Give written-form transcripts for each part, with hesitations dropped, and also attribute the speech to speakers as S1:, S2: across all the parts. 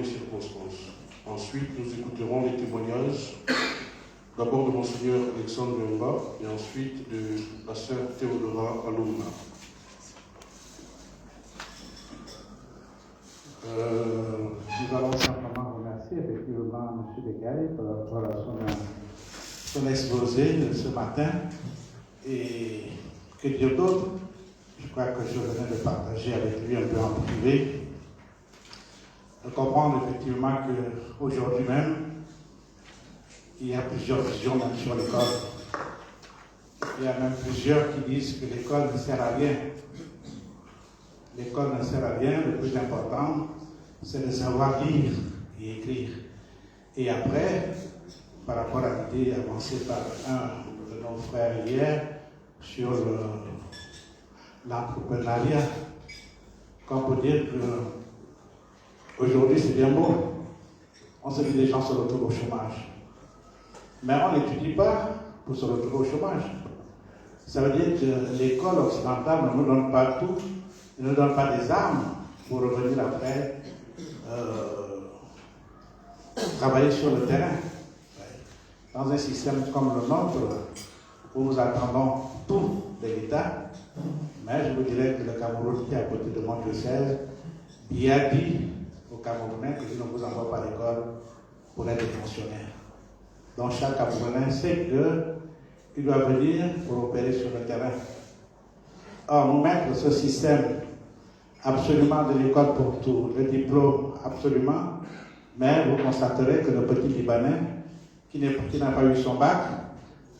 S1: circonstances. Ensuite, nous écouterons les témoignages, d'abord de Monseigneur Alexandre Mba et ensuite de la sœur Théodora Alouna.
S2: Nous allons simplement remercier effectivement M. Desgailles par rapport à son exposé de ce matin. Et que dire d'autre? Je crois que je venais de partager avec lui un peu en privé. De comprendre effectivement qu'aujourd'hui même, il y a plusieurs visions même sur l'école. Il y a même plusieurs qui disent que l'école ne sert à rien. L'école ne sert à rien, le plus important, c'est de savoir lire et écrire. Et après, par rapport à l'idée avancée par un de nos frères hier sur l'entrepreneuriat, qu'on peut dire qu'aujourd'hui c'est bien beau. On se dit que les gens se retrouvent au chômage. Mais on n'étudie pas pour se retrouver au chômage. Ça veut dire que l'école occidentale ne nous donne pas tout, ne nous donne pas des armes pour revenir après travailler sur le terrain. Dans un système comme le nôtre, où nous attendons tout de l'État, mais je vous dirais que le Cameroun, qui est à côté de mon diocèse, il a dit aux Camerounais que je ne vous envoie pas à l'école pour être fonctionnaire. Donc chaque Camerounais sait qu'il doit venir pour opérer sur le terrain. Or, nous mettre ce système absolument de l'école pour tout, le diplôme absolument, mais vous constaterez que le petit Libanais qui n'a pas eu son bac,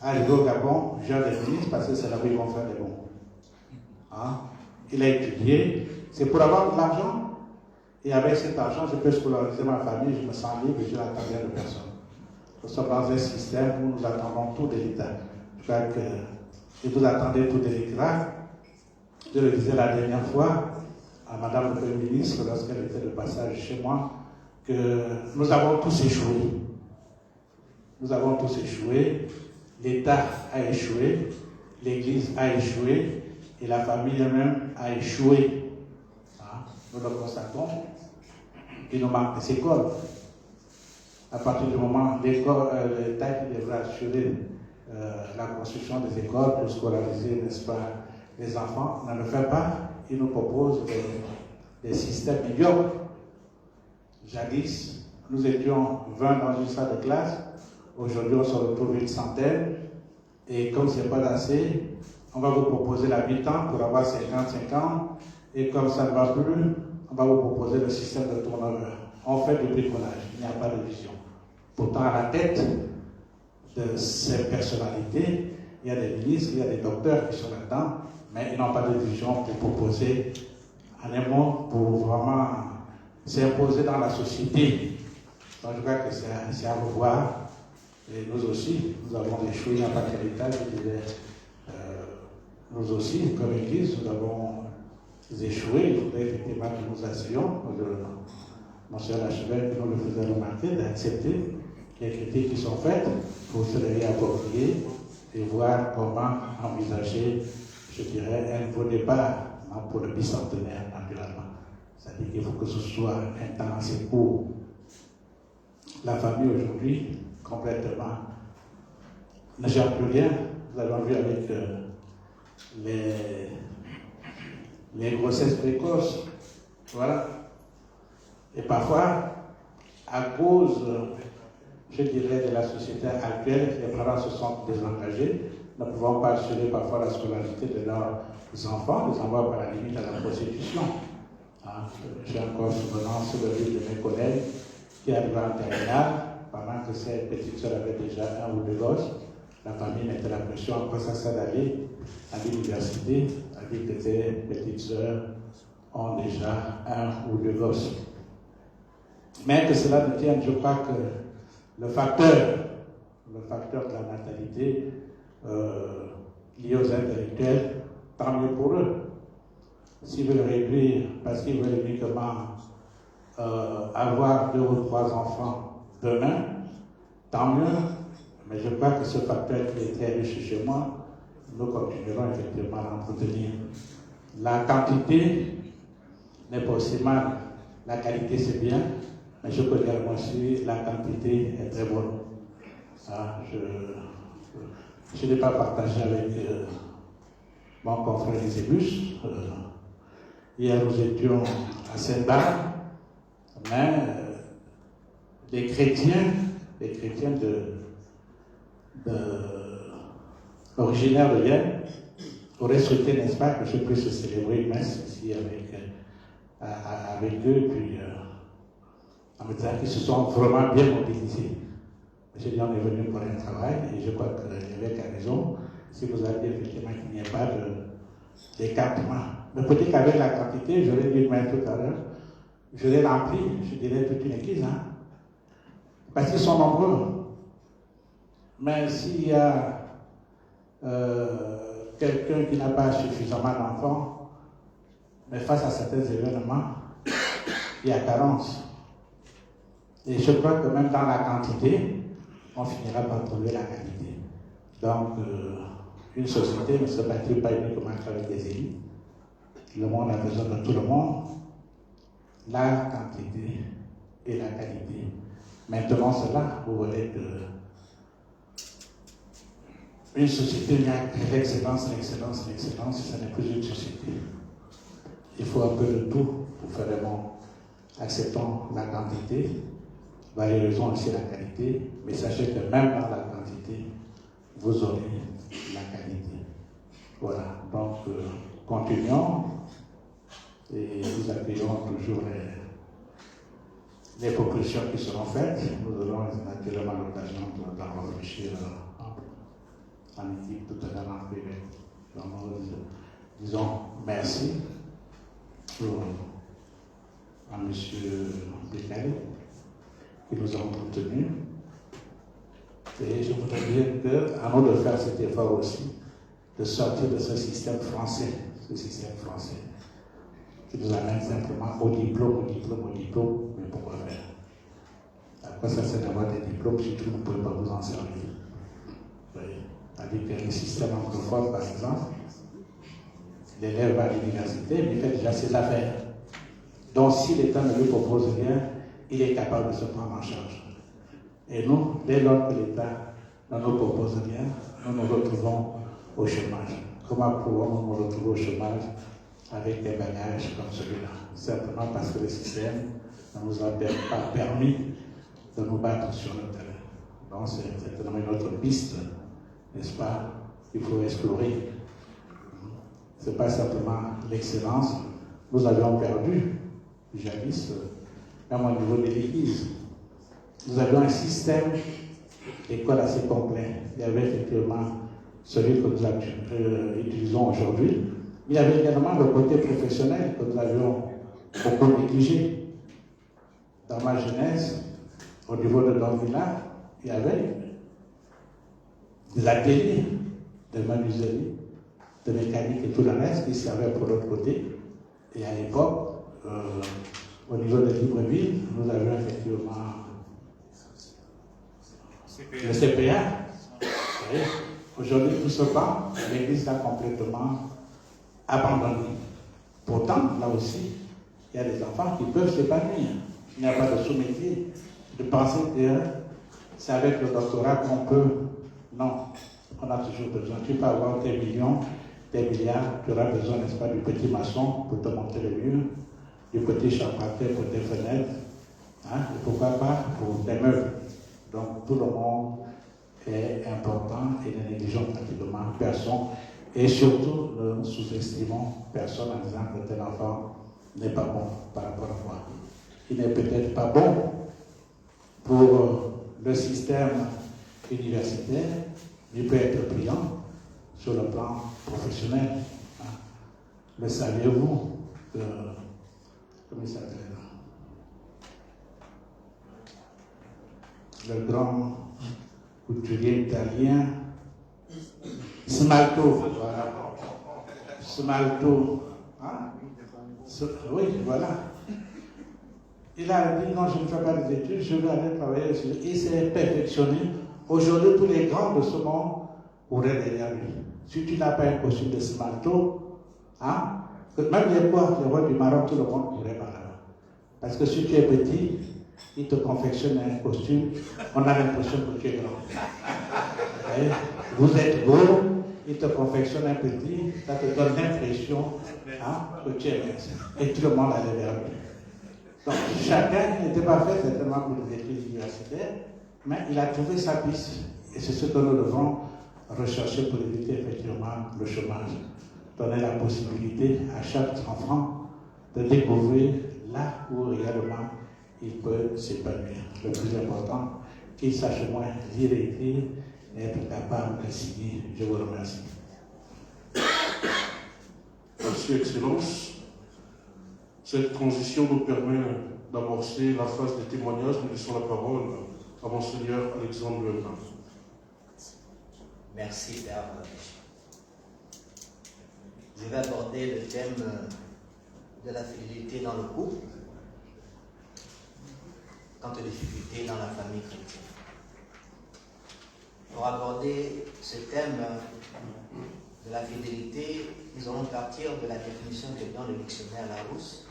S2: arrivé au Gabon, jeune des ministres, parce que c'est là où ils vont faire des bons. Hein? Il a étudié, c'est pour avoir de l'argent, et avec cet argent, je peux scolariser ma famille, je me sens libre, je n'attends rien de personne. Nous sommes dans un système où nous attendons tout de l'État. Je crois que si vous attendez tout de l'État, je le disais la dernière fois à Madame le Premier ministre, lorsqu'elle était de passage chez moi, que nous avons tous échoué. Nous avons tous échoué, l'État a échoué, l'Église a échoué, et la famille elle-même a échoué. Hein? Nous le constatons. Il nous manque des écoles. À partir du moment où l'État qui devrait assurer la construction des écoles pour scolariser, n'est-ce pas, les enfants, ne le fait pas. Il nous propose des systèmes médiocres. Jadis, nous étions 20 dans une salle de classe. Aujourd'hui, on se retrouve une centaine. Et comme ce n'est pas assez, on va vous proposer la mi-temps pour avoir 55 ans. Et comme ça ne va plus, on va vous proposer le système de turnover. On fait du bricolage, il n'y a pas de vision. Pourtant, à la tête de ces personnalités, il y a des ministres, il y a des docteurs qui sont là-dedans, mais ils n'ont pas de vision pour proposer, en un mot, pour vraiment s'imposer dans la société. Donc je crois que c'est à revoir. Et nous aussi, nous avons échoué en tant que l'État, je dirais. Nous aussi, comme Église, nous avons échoué. Il faudrait effectivement que nous assions. Monsieur l'archevêque nous le faisait remarquer, d'accepter les critiques qui sont faites pour se les réapproprier et voir comment envisager, je dirais, un nouveau départ pour le bicentenaire, naturellement. C'est-à-dire qu'il faut que ce soit un temps assez court. La famille aujourd'hui, complètement, ne gère plus rien. Nous avons vu avec les grossesses précoces. Voilà. Et parfois, à cause, je dirais, de la société actuelle, les parents se sont désengagés, ne pouvant pas assurer parfois la scolarité de leurs enfants, les envoient par la limite à la prostitution. Hein? J'ai encore souvenance sur le livre de mes collègues qui arrivaient en terminale, pendant que ses petites sœurs avaient déjà un ou deux gosses. La famille mettait la pression, après ça d'aller à l'université, avec que tes petites sœurs ont déjà un ou deux gosses. Mais que cela ne tienne, je crois que le facteur de la natalité lié aux intellectuels, tant mieux pour eux. S'ils veulent réduire, parce qu'ils veulent uniquement avoir 2 ou 3 enfants demain, tant mieux. Mais je crois que ce facteur qui est très riche chez moi, nous continuerons effectivement à l'entretenir. La quantité n'est pas aussi mal. La qualité, c'est bien, Mais je peux dire aussi, la quantité est très bonne. Je n'ai pas partagé avec mon confrère Isébus. Hier, nous étions à Saint-Bar, mais les chrétiens originaires de Vienne auraient souhaité, n'est-ce pas, que je puisse célébrer une messe ici avec eux, puis en me disant qu'ils se sont vraiment bien mobilisés. J'ai dit, on est venu pour un travail, et je crois que l'évêque a raison. Si vous avez effectivement qu'il n'y ait pas d'écartement. Mais peut-être qu'avec la quantité, j'aurais dit même tout à l'heure, je l'ai rempli, je dirais toute une église, hein? Parce qu'ils sont nombreux. Mais s'il y a quelqu'un qui n'a pas suffisamment d'enfants, mais face à certains événements, il y a carence. Et je crois que même dans la quantité, on finira par trouver la qualité. Donc, une société ne se bâtit pas uniquement avec des élus. Le monde a besoin de tout le monde. La quantité et la qualité. Maintenant, cela, vous voyez que une société n'a que l'excellence, ce n'est plus une société. Il faut un peu de tout pour faire le monde. Acceptons la quantité, valorisons aussi la qualité, mais sachez que même dans la quantité, vous aurez la qualité. Voilà, donc continuons et nous accueillons toujours les propositions qui seront faites. Nous aurons naturellement l'occasion d'en réfléchir en équipe tout à l'heure en privé. Donc nous disons merci à M. Bécali qui nous a entretenus. Et je voudrais dire qu'à nous de faire cet effort aussi, de sortir de ce système français, qui nous amène simplement au diplôme, mais pourquoi faire? Après ça, c'est d'avoir des diplômes, surtout vous ne pouvez pas vous en servir. C'est-à-dire que le système anglophone, par exemple, l'élève va à l'université, mais il fait déjà ses affaires. Donc si l'État ne lui propose rien, il est capable de se prendre en charge. Et nous, dès lors que l'État ne nous propose rien, nous nous retrouvons au chômage. Comment pouvons-nous nous retrouver au chômage avec des bagages comme celui-là? Simplement parce que le système ne nous a pas permis de nous battre sur le terrain. Donc c'est certainement une autre piste, n'est-ce pas, qu'il faut explorer. Ce n'est pas simplement l'excellence. Nous avions perdu, jadis, même au niveau de l'Église. Nous avions un système d'école assez complet. Il y avait effectivement celui que nous utilisons aujourd'hui. Il y avait également le côté professionnel que nous avions beaucoup négligé. Dans ma jeunesse, au niveau de nos villages, il y avait des ateliers de menuiserie, de mécanique et tout le reste qui servaient pour l'autre côté. Et à l'époque, au niveau de Libreville, nous avions effectivement le CPA. Aujourd'hui, tout ce temps, l'Église l'a complètement abandonné. Pourtant, là aussi, il y a des enfants qui peuvent s'épanouir. Il n'y a pas de sous-métier. De penser que c'est avec le doctorat qu'on peut. Non, on a toujours besoin. Tu peux avoir tes millions, tes milliards, tu auras besoin, n'est-ce pas, du petit maçon pour te monter le mur, du petit charpentier pour tes fenêtres, hein, et pourquoi pas pour tes meubles. Donc tout le monde est important et ne négligeons pratiquement personne. Et surtout, ne sous-estimons personne en disant que tel enfant n'est pas bon par rapport à moi. Il n'est peut-être pas bon pour le système universitaire, il peut être brillant sur le plan professionnel. Hein. Mais saviez-vous que, comment il s'appelle, le grand couturier italien, Smalto, voilà. Smalto, hein? Oui, voilà. Il a dit non, je ne fais pas des études, je vais aller travailler sur. Il s'est perfectionné. Aujourd'hui, tous les grands de ce monde couraient derrière lui. Si tu n'as pas un costume de Smalto, hein, même les rois du Maroc, tout le monde courait par là-bas. Parce que si tu es petit, il te confectionne un costume, on a l'impression que tu es grand. Vous êtes beau, il te confectionne un petit, ça te donne l'impression que tu es mince. Et tout le monde allait vers lui. Donc chacun n'était pas fait certainement pour les études universitaires, mais il a trouvé sa piste. Et c'est ce que nous devons rechercher pour éviter effectivement le chômage. Donner la possibilité à chaque enfant de découvrir là où réellement il peut s'épanouir. Le plus important, qu'il sache au moins lire et écrire et être capable de signer. Je vous remercie.
S1: Merci, Excellence. Cette transition nous permet d'amorcer la phase des témoignages. Nous laissons la parole à Monseigneur Alexandre Luemba.
S3: Merci, Père. Je vais aborder le thème de la fidélité dans le couple, quant aux difficultés dans la famille chrétienne. Pour aborder ce thème de la fidélité, nous allons partir de la définition que donne le dictionnaire Larousse.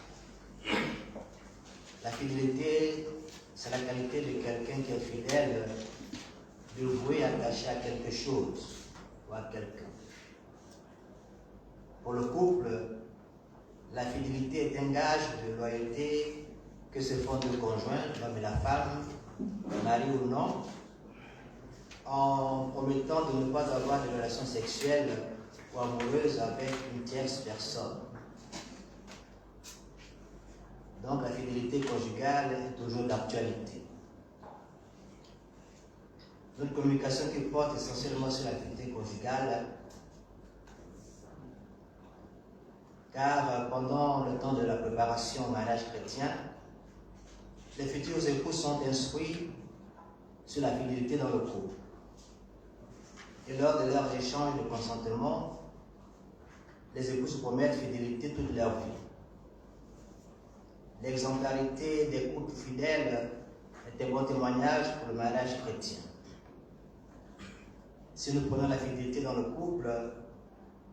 S3: La fidélité, c'est la qualité de quelqu'un qui est fidèle, dévoué, attaché à quelque chose ou à quelqu'un. Pour le couple, la fidélité est un gage de loyauté que se font deux conjoints, l'homme et la femme, mari ou non, en promettant de ne pas avoir de relations sexuelles ou amoureuses avec une tierce personne. Donc la fidélité conjugale est toujours d'actualité. Notre communication qui porte essentiellement sur la fidélité conjugale, car pendant le temps de la préparation au mariage chrétien, les futurs époux sont instruits sur la fidélité dans le couple. Et lors de leurs échanges de consentement, les époux se promettent fidélité toute leur vie. L'exemplarité des couples fidèles est un bon témoignage pour le mariage chrétien. Si nous prenons la fidélité dans le couple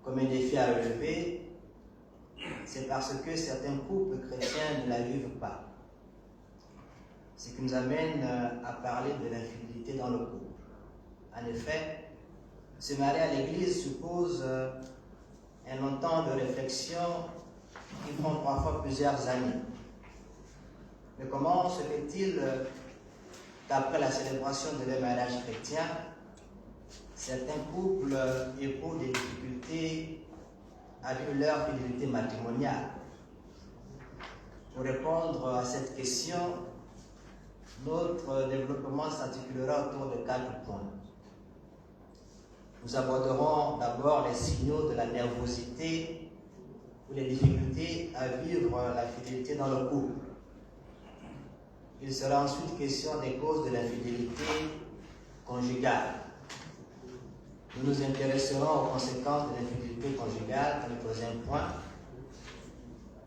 S3: comme un défi à relever, c'est parce que certains couples chrétiens ne la vivent pas. Ce qui nous amène à parler de l'infidélité dans le couple. En effet, se marier à l'église suppose un long temps de réflexion qui prend parfois plusieurs années. Mais comment se fait-il qu'après la célébration de leur mariage chrétien, certains couples éprouvent des difficultés à vivre leur fidélité matrimoniale? Pour répondre à cette question, notre développement s'articulera autour de 4 points. Nous aborderons d'abord les signaux de la nervosité ou les difficultés à vivre la fidélité dans le couple. Il sera ensuite question des causes de l'infidélité conjugale. Nous nous intéresserons aux conséquences de l'infidélité conjugale dans le troisième point.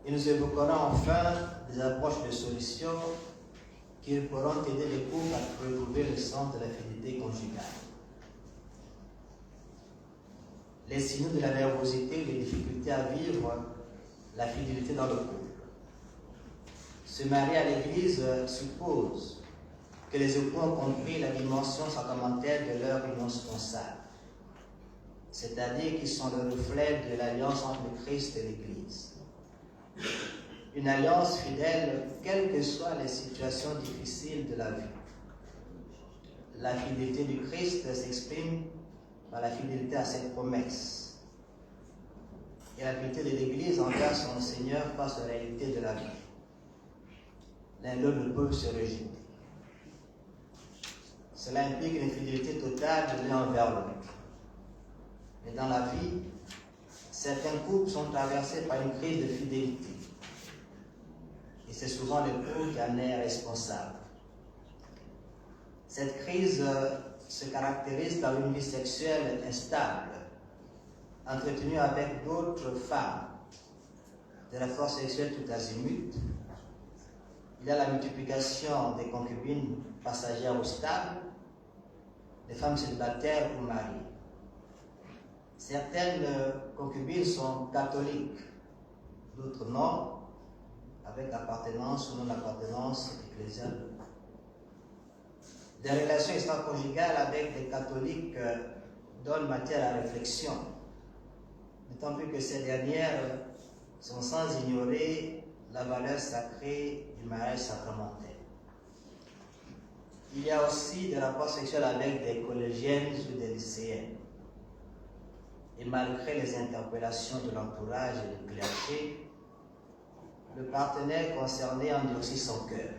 S3: Et nous évoquerons enfin des approches de solutions qui pourront aider les couples à retrouver le sens de la fidélité conjugale. Les signaux de la nervosité et les difficultés à vivre la fidélité dans le couple. Se marier à l'église suppose que les époux ont compris la dimension sacramentelle de leur union sponsale, c'est-à-dire qu'ils sont le reflet de l'alliance entre le Christ et l'Église. Une alliance fidèle, quelles que soient les situations difficiles de la vie. La fidélité du Christ s'exprime par la fidélité à ses promesses et la fidélité de l'Église envers son Seigneur face aux réalités de la vie. L'un et l'autre ne peuvent se rejeter. Cela implique une fidélité totale de l'un envers l'autre. Mais dans la vie, certains couples sont traversés par une crise de fidélité. Et c'est souvent l'époux qui en est responsable. Cette crise se caractérise par une vie sexuelle instable, entretenue avec d'autres femmes, de la force sexuelle tout azimut. Il y a la multiplication des concubines passagères ou stables, des femmes célibataires ou mariées. Certaines concubines sont catholiques, d'autres non, avec appartenance ou non-appartenance ecclésiale des relations extra-conjugales avec des catholiques donnent matière à réflexion, d'autant plus que ces dernières sont sans ignorer la valeur sacrée du mariage sacramentel. Il y a aussi des rapports sexuels avec des collégiennes ou des lycéennes. Et malgré les interpellations de l'entourage et du clergé, le partenaire concerné endurcit son cœur.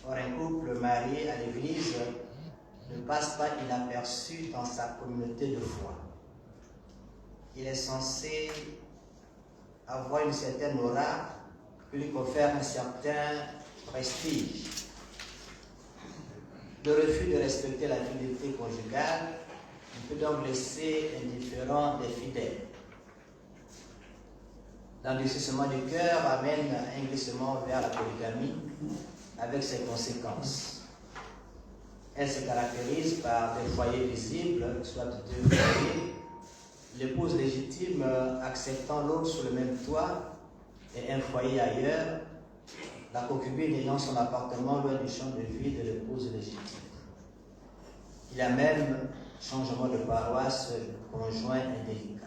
S3: Or, un couple marié à l'église ne passe pas inaperçu dans sa communauté de foi. Il est censé avoir une certaine aura qui lui confère un certain prestige. Le refus de respecter la fidélité conjugale ne peut donc laisser indifférent des fidèles. L'endurcissement du cœur amène un glissement vers la polygamie avec ses conséquences. Elle se caractérise par des foyers visibles, soit deux foyers, l'épouse légitime acceptant l'autre sous le même toit et un foyer ailleurs, la concubine ayant son appartement loin du champ de vie de l'épouse légitime. Il y a même changement de paroisse conjoint indélicat.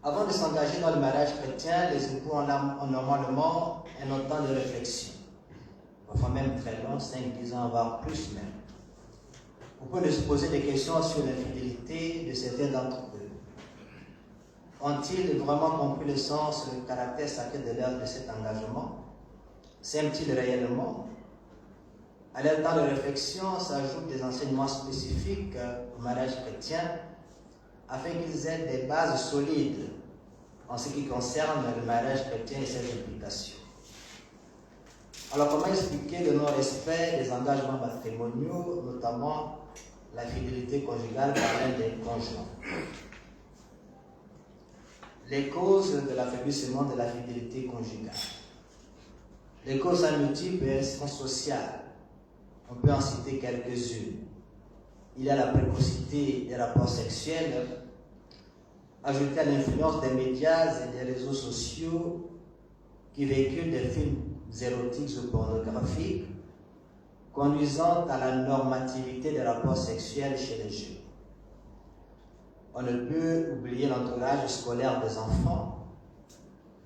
S3: Avant de s'engager dans le mariage chrétien, les époux ont normalement un temps de réflexion, parfois même très long, 5-10 ans, voire plus même, au point de se poser des questions sur l'infidélité de certains d'entre eux. Ont-ils vraiment compris le sens et le caractère sacré de cet engagement? S'aiment-ils réellement? À leur temps de réflexion s'ajoutent des enseignements spécifiques au mariage chrétien afin qu'ils aient des bases solides en ce qui concerne le mariage chrétien et ses implications. Alors, comment expliquer le non-respect des engagements matrimoniaux, notamment la fidélité conjugale par l'un des conjoints? Les causes de l'affaiblissement de la fidélité conjugale. Les causes sont multiples et elles sont sociales. On peut en citer quelques-unes. Il y a la précocité des rapports sexuels, ajoutée à l'influence des médias et des réseaux sociaux qui véhiculent des films érotiques ou pornographiques, conduisant à la normativité des rapports sexuels chez les jeunes. On ne peut oublier l'entourage scolaire des enfants,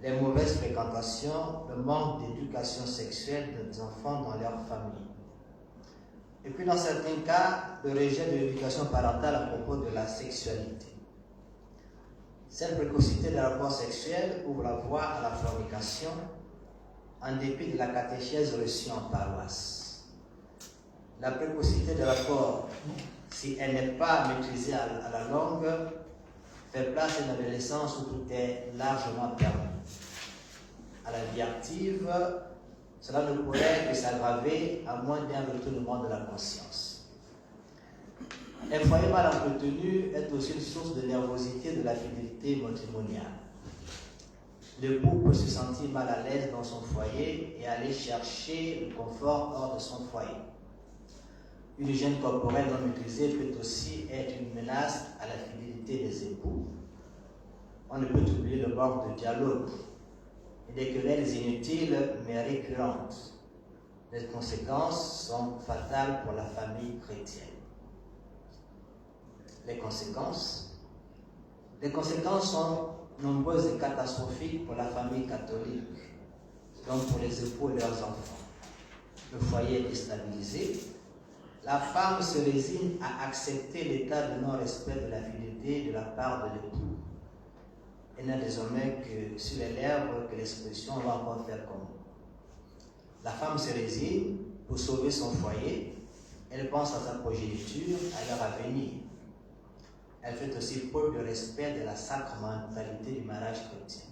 S3: les mauvaises fréquentations, le manque d'éducation sexuelle des enfants dans leur famille. Et puis dans certains cas, le rejet de l'éducation parentale à propos de la sexualité. Cette précocité des rapports sexuels ouvre la voie à la fornication en dépit de la catéchèse reçue en paroisse. La précocité des rapports, si elle n'est pas maîtrisée à la longue, fait place à une adolescence où tout est largement permis. À la vie active, cela ne pourrait que s'aggraver à moins d'un retournement de la conscience. Un foyer mal entretenu est aussi une source de nervosité de la fidélité matrimoniale. L'époux peut se sentir mal à l'aise dans son foyer et aller chercher le confort hors de son foyer. Une hygiène corporelle non maîtrisée peut aussi être une menace à la fidélité des époux. On ne peut oublier le manque de dialogue et des querelles inutiles mais récurrentes. Les conséquences sont fatales pour la famille chrétienne. Les conséquences sont nombreuses et catastrophiques pour la famille catholique, donc pour les époux et leurs enfants. Le foyer est déstabilisé. La femme se résigne à accepter l'état de non-respect de la fidélité de la part de l'époux. Elle n'a désormais que sur les lèvres que l'expression va encore faire comme. La femme se résigne pour sauver son foyer. Elle pense à sa progéniture, à leur avenir. Elle fait aussi preuve de respect de la sacramentalité du mariage chrétien.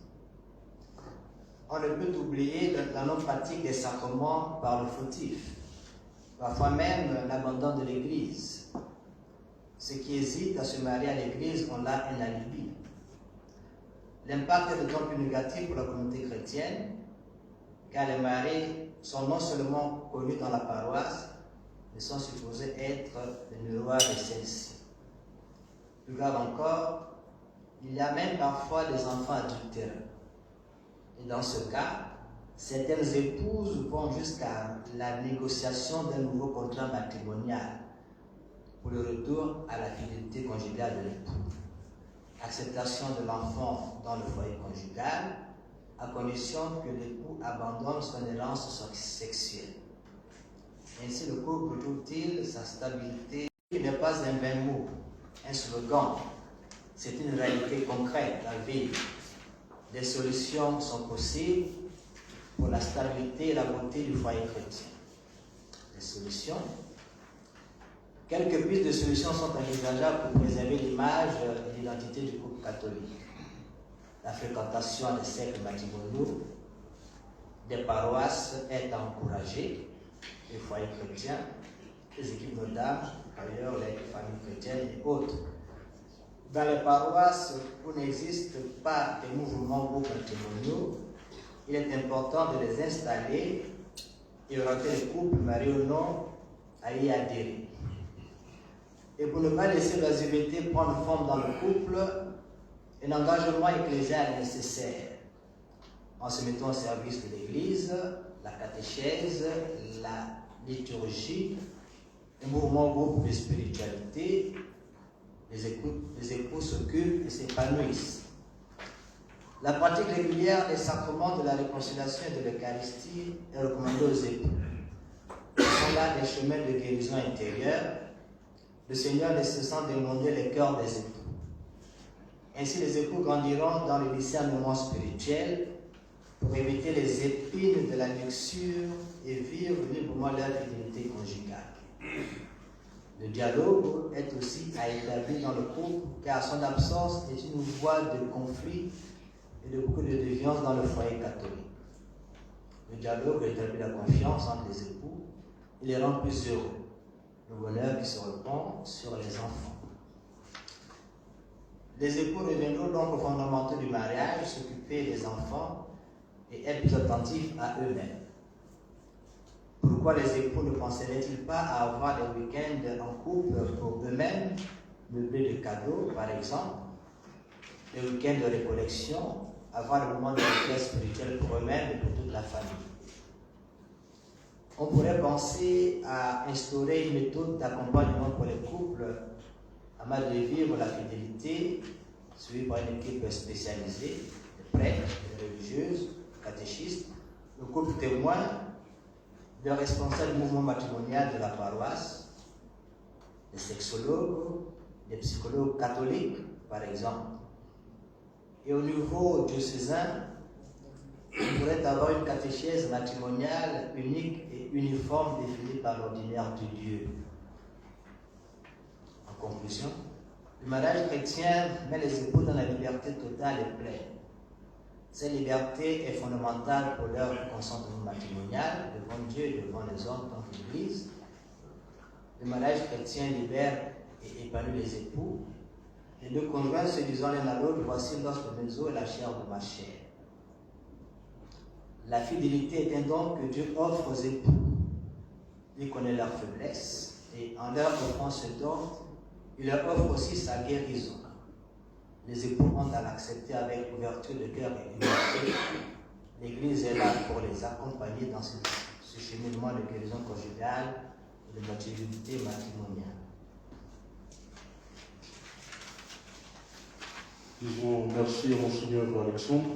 S3: On ne peut oublier la non-pratique des sacrements par le fautif. Parfois même l'abandon de l'Église. Ceux qui hésitent à se marier à l'Église ont là un alibi. L'impact est d'autant plus négatif pour la communauté chrétienne, car les mariés sont non seulement connus dans la paroisse, mais sont supposés être le miroir de celle-ci. Plus grave encore, il y a même parfois des enfants adultérés. Et dans ce cas, Certaines épouses vont jusqu'à la négociation d'un nouveau contrat matrimonial pour le retour à la fidélité conjugale de l'époux. Acceptation de l'enfant dans le foyer conjugal, à condition que l'époux abandonne son errance sexuelle. Ainsi, le couple trouve-t-il sa stabilité. Il n'est pas un vain mot, un slogan. C'est une réalité concrète à vivre. Des solutions sont possibles pour la stabilité et la beauté du foyer chrétien. Des solutions. Quelques pistes de solutions sont envisageables pour préserver l'image et l'identité du couple catholique. La fréquentation des cercles matrimoniaux, des paroisses est encouragée, les foyers chrétiens, les équipes notables, ailleurs les familles chrétiennes et autres. Dans les paroisses où n'existent pas de mouvements groupes matrimoniaux, il est important de les installer et orienter les couples mariés ou non à y adhérer. Et pour ne pas laisser l'oisiveté prendre forme dans le couple, un engagement ecclésial est nécessaire en se mettant au service de l'Église, la catéchèse, la liturgie, un mouvement groupe de spiritualité. Les époux s'occupent et s'épanouissent. La pratique régulière des sacrements de la réconciliation et de l'Eucharistie est recommandée aux époux. Ce sont là des chemins de guérison intérieure. Le Seigneur ne cessant d'émonder les cœurs des époux. Ainsi, les époux grandiront dans le discernement spirituel pour éviter les épines de la luxure et vivre librement leur fidélité conjugale. Le dialogue est aussi à établir dans le couple, car son absence est une voie de conflit et de beaucoup de déviance dans le foyer catholique. Le dialogue établit la confiance entre les époux et les rend plus heureux. Le bonheur qui se répand sur les enfants. Les époux reviendront donc aux fondamentaux du mariage, s'occuper des enfants et être plus attentifs à eux-mêmes. Pourquoi les époux ne penseraient-ils pas à avoir des week-ends en couple pour eux-mêmes, meublés de cadeaux par exemple, des week-ends de récollection, avoir le moment de retraite spirituelle pour eux-mêmes et pour toute la famille. On pourrait penser à instaurer une méthode d'accompagnement pour les couples afin de vivre la fidélité, suivie par une équipe spécialisée, de prêtres, de religieuses, catéchistes, le couple témoin, de responsables du mouvement matrimonial de la paroisse, des sexologues, des psychologues catholiques, par exemple. Et au niveau diocésain, on pourrait avoir une catéchèse matrimoniale unique et uniforme définie par l'ordinaire de Dieu. En conclusion, le mariage chrétien met les époux dans la liberté totale et pleine. Cette liberté est fondamentale pour leur consentement matrimonial devant Dieu et devant les hommes tant que l'Église. Le mariage chrétien libère et épanouit les époux. Les deux conjoints se disant l'un à l'autre, voici l'os de mes os et la chair de ma chair. La fidélité est un don que Dieu offre aux époux. Il connaît leurs faiblesses et en leur offrant ce don, il leur offre aussi sa guérison. Les époux ont à l'accepter avec ouverture de cœur et humilité. L'Église est là pour les accompagner dans ce cheminement de guérison conjugale et de maturité matrimoniale.
S1: Disons merci à Monseigneur Alexandre.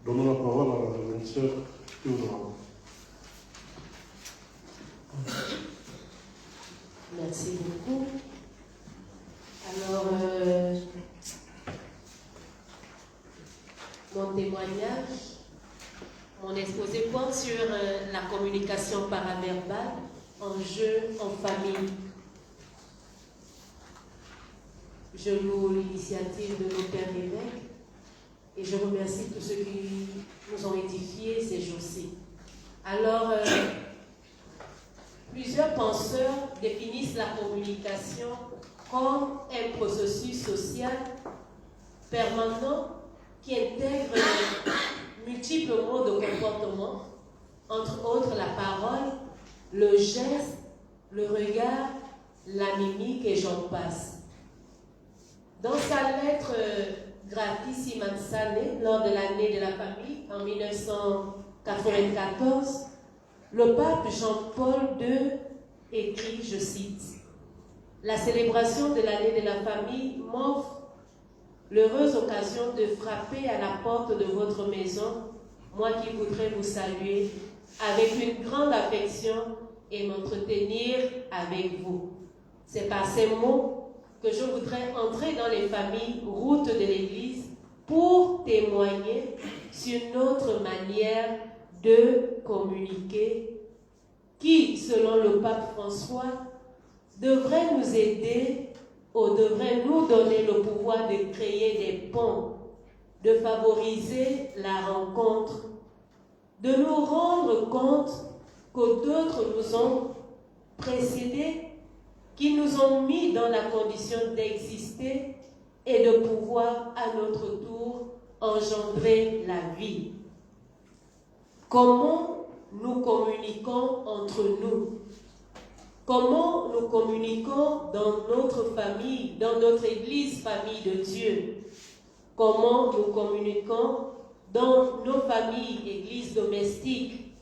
S1: Donnons la parole à la grande sœur Théodora.
S4: Merci beaucoup. Alors, mon témoignage, mon exposé porte sur la communication paraverbale en jeu, en famille. Je loue l'initiative de nos pères évêques et je remercie tous ceux qui nous ont édifiés ces jours-ci. Alors, plusieurs penseurs définissent la communication comme un processus social permanent qui intègre multiples modes de comportement, entre autres la parole, le geste, le regard, la mimique et j'en passe. Dans sa lettre Gratissima Sane, lors de l'année de la famille, en 1900, 1994, le pape Jean-Paul II écrit, je cite, « La célébration de l'année de la famille m'offre l'heureuse occasion de frapper à la porte de votre maison, moi qui voudrais vous saluer avec une grande affection et m'entretenir avec vous. C'est par ces mots que je voudrais entrer dans les familles routes de l'Église pour témoigner sur notre manière de communiquer qui, selon le pape François, devrait nous aider ou devrait nous donner le pouvoir de créer des ponts, de favoriser la rencontre, de nous rendre compte que d'autres nous ont précédés, qui nous ont mis dans la condition d'exister et de pouvoir à notre tour engendrer la vie. Comment nous communiquons entre nous? Comment nous communiquons dans notre famille, dans notre Église, famille de Dieu? Comment nous communiquons dans nos familles, Églises domestiques?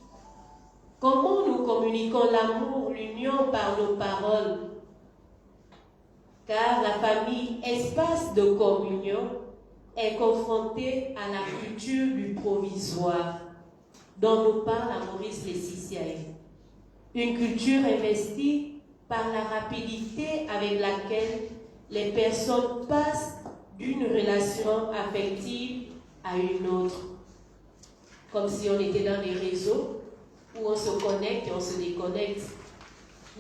S4: Comment nous communiquons l'amour, l'union par nos paroles? Car la famille, espace de communion, est confrontée à la culture du provisoire, dont nous parle Maurice Lessiciaï. Une culture investie par la rapidité avec laquelle les personnes passent d'une relation affective à une autre. Comme si on était dans les réseaux où on se connecte et on se déconnecte.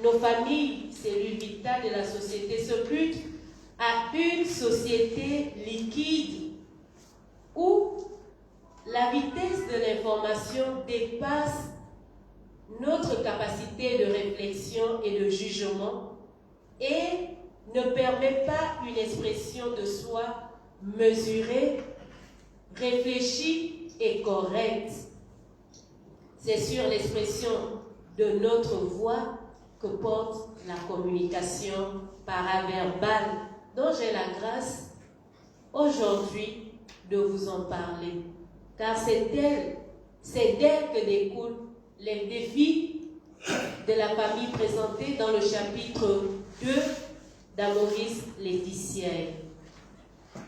S4: Nos familles, cellules vitales de la société, se butent à une société liquide où la vitesse de l'information dépasse notre capacité de réflexion et de jugement et ne permet pas une expression de soi mesurée, réfléchie et correcte. C'est sur l'expression de notre voix que porte la communication paraverbale, dont j'ai la grâce aujourd'hui de vous en parler. Car c'est d'elle que découlent les défis de la famille présentés dans le chapitre 2 d'Amaurice Lessiciaï.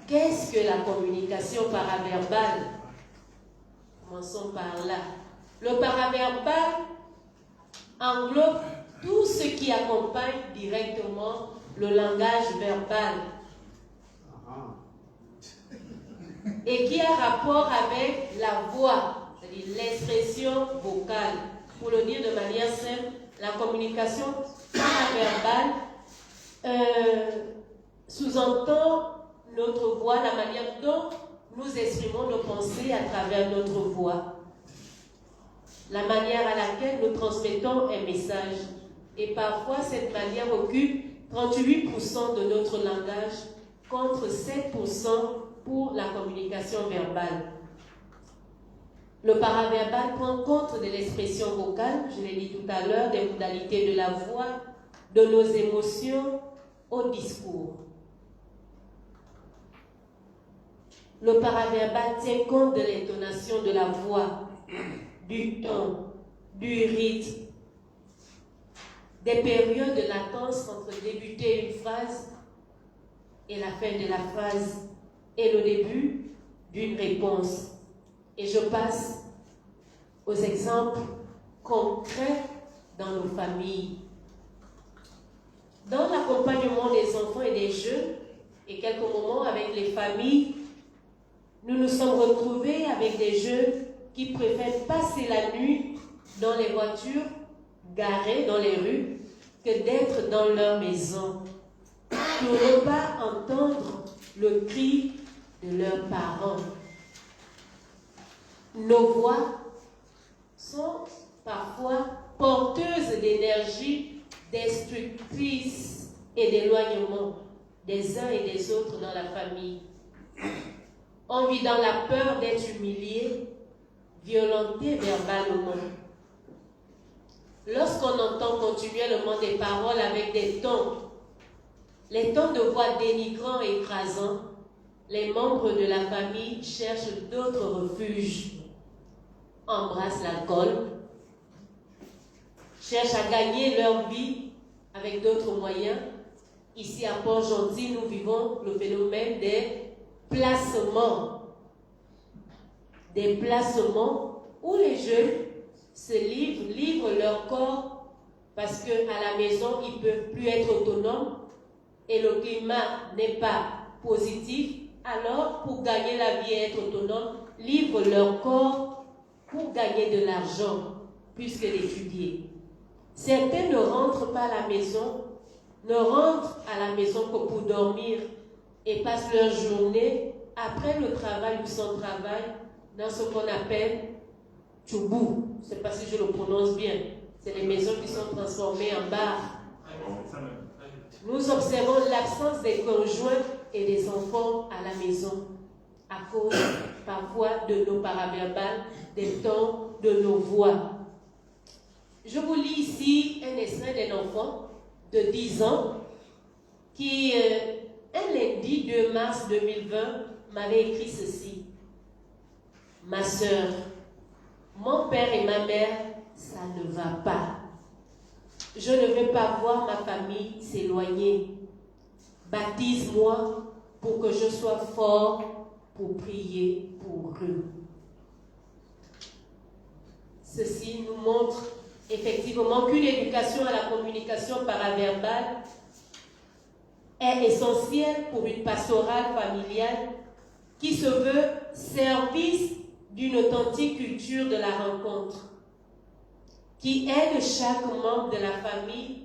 S4: Qu'est-ce que la communication paraverbale? Commençons par là. Le paraverbal englobe tout ce qui accompagne directement le langage verbal et qui a rapport avec la voix, c'est-à-dire l'expression vocale. Pour le dire de manière simple, la communication paraverbale sous-entend notre voix, la manière dont nous exprimons nos pensées à travers notre voix, la manière à laquelle nous transmettons un message. Et parfois, cette manière occupe 38% de notre langage contre 7% pour la communication verbale. Le paraverbal prend compte de l'expression vocale, je l'ai dit tout à l'heure, des modalités de la voix, de nos émotions au discours. Le paraverbal tient compte de l'intonation de la voix, du ton, du rythme, des périodes de latence entre débuter une phrase et la fin de la phrase, et le début d'une réponse. Et je passe aux exemples concrets dans nos familles. Dans l'accompagnement des enfants et des jeunes, et quelques moments avec les familles, nous nous sommes retrouvés avec des jeunes qui préfèrent passer la nuit dans les voitures garées dans les rues que d'être dans leur maison pour ne pas entendre le cri de leurs parents. Nos voix sont parfois porteuses d'énergie destructrice et d'éloignement des uns et des autres dans la famille. On vit dans la peur d'être humilié, violenté verbalement. Lorsqu'on entend continuellement des paroles avec des tons, les tons de voix dénigrants et écrasants, les membres de la famille cherchent d'autres refuges. embrassent l'alcool, cherchent à gagner leur vie avec d'autres moyens. Ici à Port-Gentil, nous vivons le phénomène des placements. Des placements où les jeunes se livrent leur corps parce qu'à la maison, ils ne peuvent plus être autonomes et le climat n'est pas positif. Alors, pour gagner la vie et être autonome, livrent leur corps pour gagner de l'argent, plus que d'étudier. Certains ne rentrent pas à la maison, ne rentrent à la maison que pour dormir et passent leur journée après le travail ou son travail dans ce qu'on appelle Tchoubou. Je ne sais pas si je le prononce bien. C'est les maisons qui sont transformées en bars. Nous observons l'absence des conjoints et des enfants à la maison à cause parfois de nos paraverbales, des tons de nos voix. Je vous lis ici un extrait d'un enfant de 10 ans qui, un lundi 2 mars 2020, m'avait écrit ceci. Ma sœur, mon père et ma mère, ça ne va pas. Je ne veux pas voir ma famille s'éloigner. Baptise-moi pour que je sois fort pour prier pour eux. Ceci nous montre effectivement qu'une éducation à la communication paraverbale est essentielle pour une pastorale familiale qui se veut service d'une authentique culture de la rencontre, qui aide chaque membre de la famille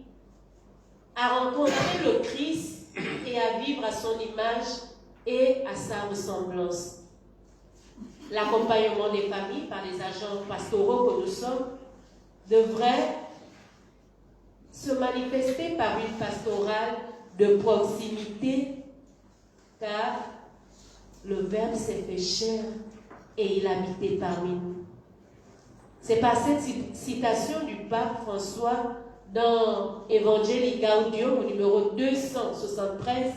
S4: à rencontrer le Christ et à vivre à son image et à sa ressemblance. L'accompagnement des familles par les agents pastoraux que nous sommes devrait se manifester par une pastorale de proximité, car le Verbe s'est fait chair et il habitait parmi nous. C'est par cette citation du pape François dans Evangelii Gaudium au numéro 273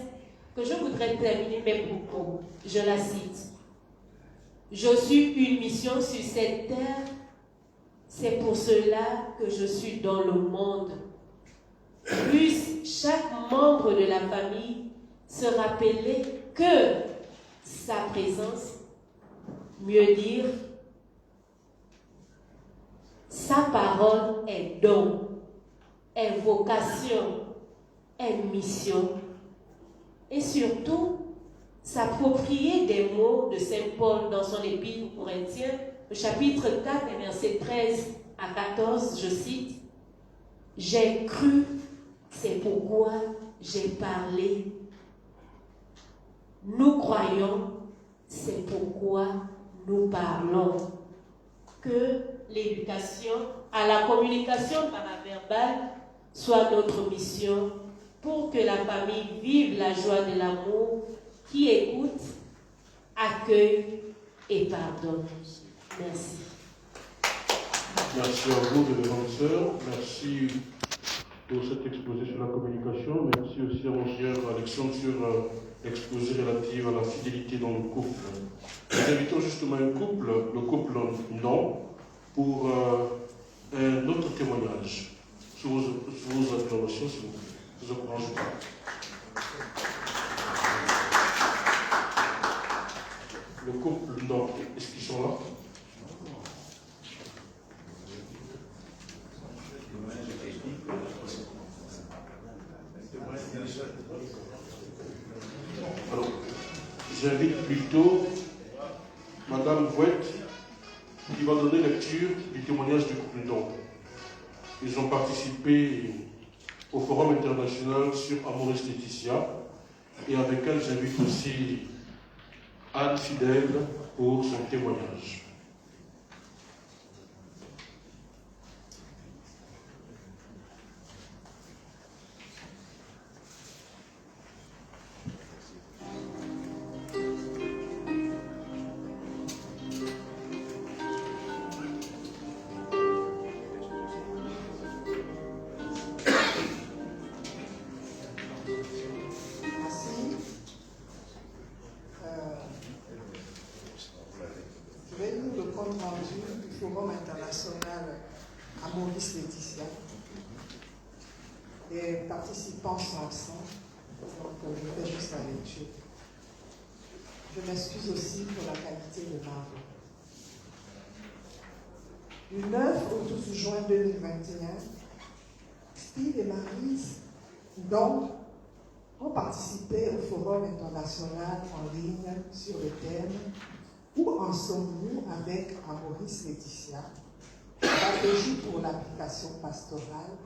S4: que je voudrais terminer mes propos. Je la cite. Je suis une mission sur cette terre, c'est pour cela que je suis dans le monde. Puisse chaque membre de la famille se rappeler que sa présence, mieux dire, sa parole est don, est vocation, est mission. Et surtout, s'approprier des mots de Saint Paul dans son épître aux Corinthiens, le chapitre 4, versets 13 à 14, je cite, « J'ai cru, c'est pourquoi j'ai parlé. Nous croyons, c'est pourquoi nous parlons. » Que l'éducation à la communication paraverbale soit notre mission pour que la famille vive la joie de l'amour, qui écoute, accueille et pardonne. Merci.
S1: Merci à vous, les grandes sœurs. Merci pour cet exposé sur la communication. Merci aussi à Monseigneur Alexandre sur l'exposé relatif à la fidélité dans le couple. Nous invitons justement un couple, le couple non, pour un autre témoignage. Sous vos acclamations, s'il vous plaît. Je vous encourage. Le couple non, est-ce qu'ils sont là? Alors, j'invite plutôt Madame Vouette qui va donner lecture du témoignage du couple non. Ils ont participé au Forum international sur Amoris Laetitia et avec elle j'invite aussi Anne Fidèle pour son témoignage.
S5: Je vais Maurice Laetitia. Les participants sont absents, donc je fais juste la lecture. Je m'excuse aussi pour la qualité de ma voix. Du 9 au 12 juin 2021, Steve et Maryse, donc, ont participé au Forum international en ligne sur le thème « Où en sommes-nous avec Maurice Laetitia ?» stratégie pour l'application pastorale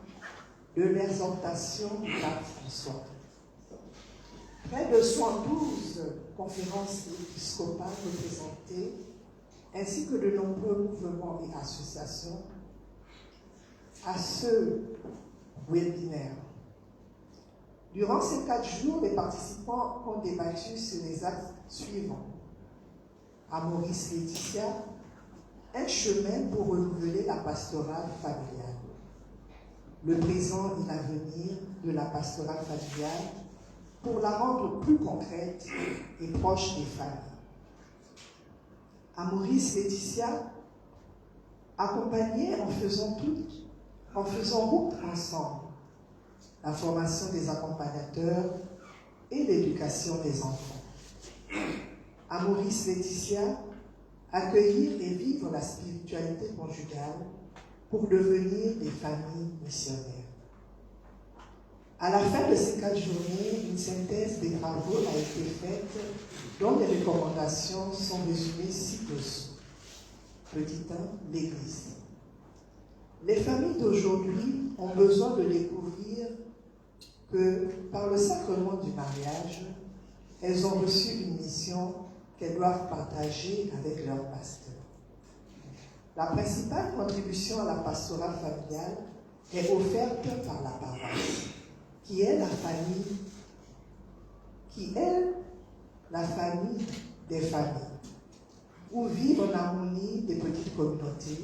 S5: de l'exhortation du pape François. Près de 112 conférences épiscopales représentées, ainsi que de nombreux mouvements et associations, à ce webinaire. Durant ces 4 jours, les participants ont débattu sur les axes suivants. À Maurice Laetitia, un chemin pour renouveler la pastorale familiale. Le présent et l'avenir de la pastorale familiale pour la rendre plus concrète et proche des familles. À Maurice Laetitia, accompagner en faisant route ensemble, la formation des accompagnateurs et l'éducation des enfants. À Maurice Laetitia, accueillir et vivre la spiritualité conjugale pour devenir des familles missionnaires. À la fin de ces 4 journées, une synthèse des travaux a été faite dont les recommandations sont résumées ci-dessous. Petit 1, l'Église. Les familles d'aujourd'hui ont besoin de découvrir que par le sacrement du mariage, elles ont reçu une mission qu'elles doivent partager avec leur pasteur. La principale contribution à la pastorale familiale est offerte par la paroisse, qui est la famille des familles, où vivent en harmonie des petites communautés,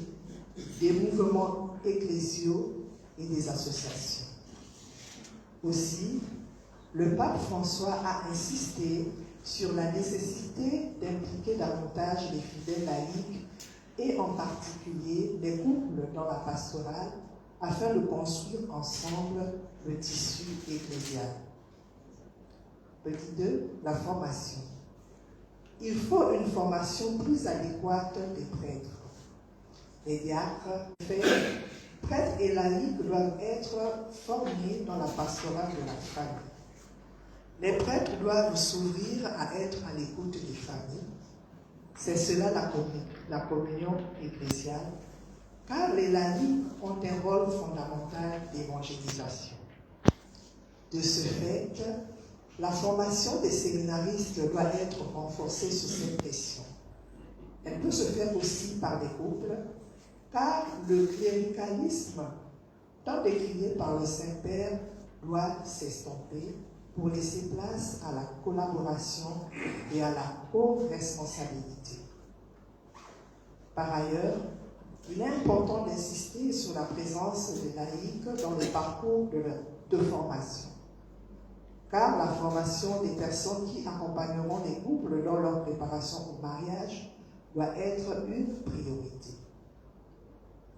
S5: des mouvements ecclésiaux et des associations. Aussi, le pape François a insisté sur la nécessité d'impliquer davantage les fidèles laïcs et en particulier les couples dans la pastorale afin de construire ensemble le tissu ecclésial. Petit 2, la formation. Il faut une formation plus adéquate des prêtres. Les diacres, prêtres et laïcs doivent être formés dans la pastorale de la famille. Les prêtres doivent s'ouvrir à être à l'écoute des familles. C'est cela la communion ecclésiale, car les laïcs ont un rôle fondamental d'évangélisation. De ce fait, la formation des séminaristes doit être renforcée sur cette question. Elle peut se faire aussi par des couples, car le cléricalisme, tant décrié par le Saint-Père, doit s'estomper pour laisser place à la collaboration et à la co-responsabilité. Par ailleurs, il est important d'insister sur la présence des laïcs dans le parcours de formation, car la formation des personnes qui accompagneront les couples dans leur préparation au mariage doit être une priorité.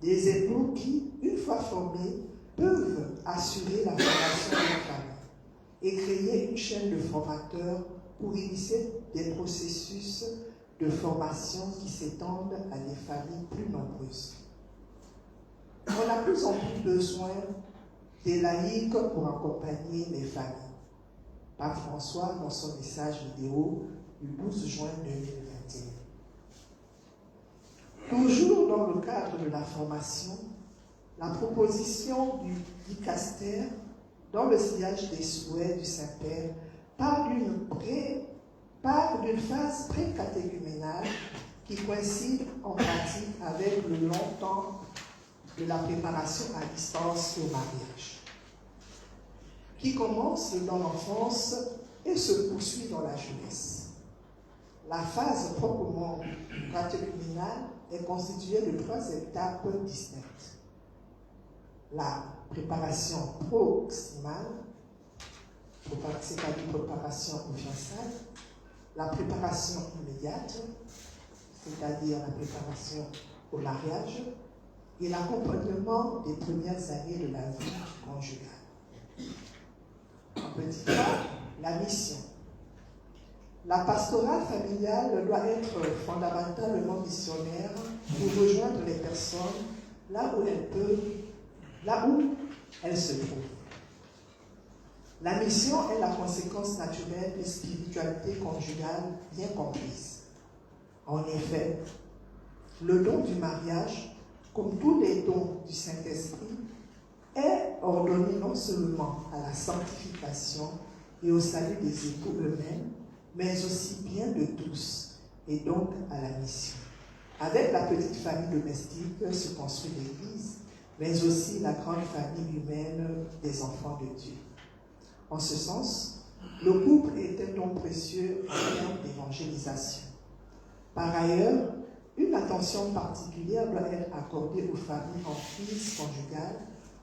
S5: Des époux qui, une fois formés, peuvent assurer la formation de la famille et créer une chaîne de formateurs pour initier des processus de formation qui s'étendent à des familles plus nombreuses. On a plus en plus besoin des laïcs pour accompagner les familles. Pape François dans son message vidéo du 12 juin 2021. Toujours dans le cadre de la formation, la proposition du dicaster dans le sillage des souhaits du Saint-Père part d'une phase pré-catéchuménale qui coïncide en pratique avec le long temps de la préparation à distance au mariage, qui commence dans l'enfance et se poursuit dans la jeunesse. La phase proprement catéchuménale est constituée de 3 étapes distinctes. La préparation proximale, c'est-à-dire préparation aux fiançailles, la préparation immédiate, c'est-à-dire la préparation au mariage, et l'accompagnement des premières années de la vie conjugale. En petit 3, la mission. La pastorale familiale doit être fondamentalement missionnaire pour rejoindre les personnes là où elles se trouvent. La mission est la conséquence naturelle de spiritualité conjugale bien comprise. En effet, le don du mariage, comme tous les dons du Saint-Esprit, est ordonné non seulement à la sanctification et au salut des époux eux-mêmes, mais aussi bien de tous, et donc à la mission. Avec la petite famille domestique se construit l'Église, mais aussi la grande famille humaine des enfants de Dieu. En ce sens, le couple est un don précieux en termes d'évangélisation. Par ailleurs, une attention particulière doit être accordée aux familles en crise conjugale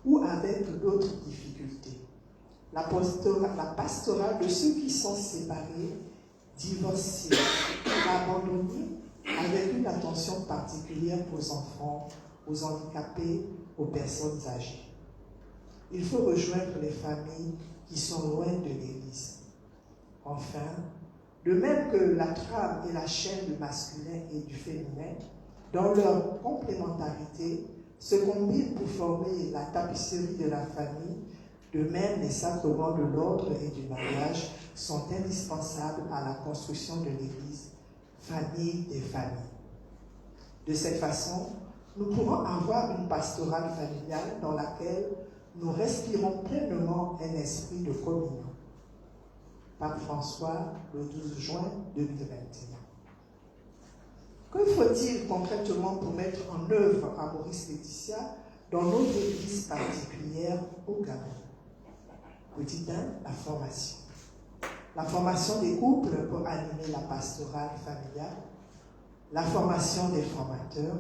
S5: ou avec d'autres difficultés. La pastorale de ceux qui sont séparés, divorcés, abandonnés, avec une attention particulière aux enfants, aux handicapés, aux personnes âgées. Il faut rejoindre les familles qui sont loin de l'Église. Enfin, de même que la trame et la chaîne du masculin et du féminin, dans leur complémentarité, se combinent pour former la tapisserie de la famille, de même les sacrements de l'ordre et du mariage sont indispensables à la construction de l'Église, famille des familles. De cette façon, nous pourrons avoir une pastorale familiale dans laquelle nous respirons pleinement un esprit de communion. Pape François, le 12 juin 2021. Que faut-il concrètement pour mettre en œuvre Amoris Laetitia dans notre église particulière au Gabon? Petit 1, la formation. La formation des couples pour animer la pastorale familiale, la formation des formateurs,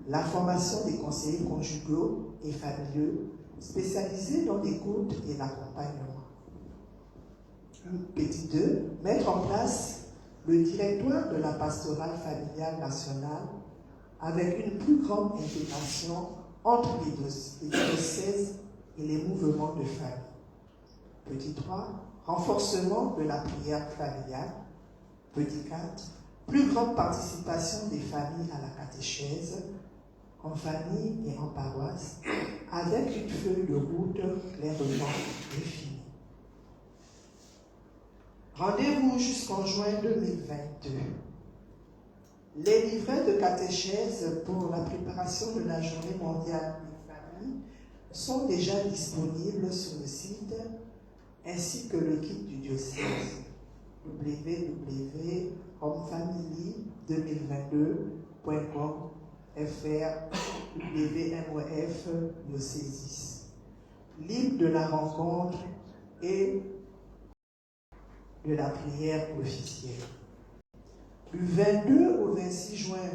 S5: la formation des conseillers conjugaux et familiaux spécialisés dans l'écoute et l'accompagnement. Petit 2, mettre en place le directoire de la pastorale familiale nationale avec une plus grande intégration entre les diocèses et les mouvements de famille. Petit 3, renforcement de la prière familiale. Petit 4, plus grande participation des familles à la catéchèse, en famille et en paroisse, avec une feuille de route clairement définie. Rendez-vous jusqu'en juin 2022. Les livrets de catéchèse pour la préparation de la Journée mondiale des familles sont déjà disponibles sur le site ainsi que le kit du diocèse www.homefamily2022.com fr WMOF diocésis. Libre de la rencontre et de la prière officielle. Du 22 au 26 juin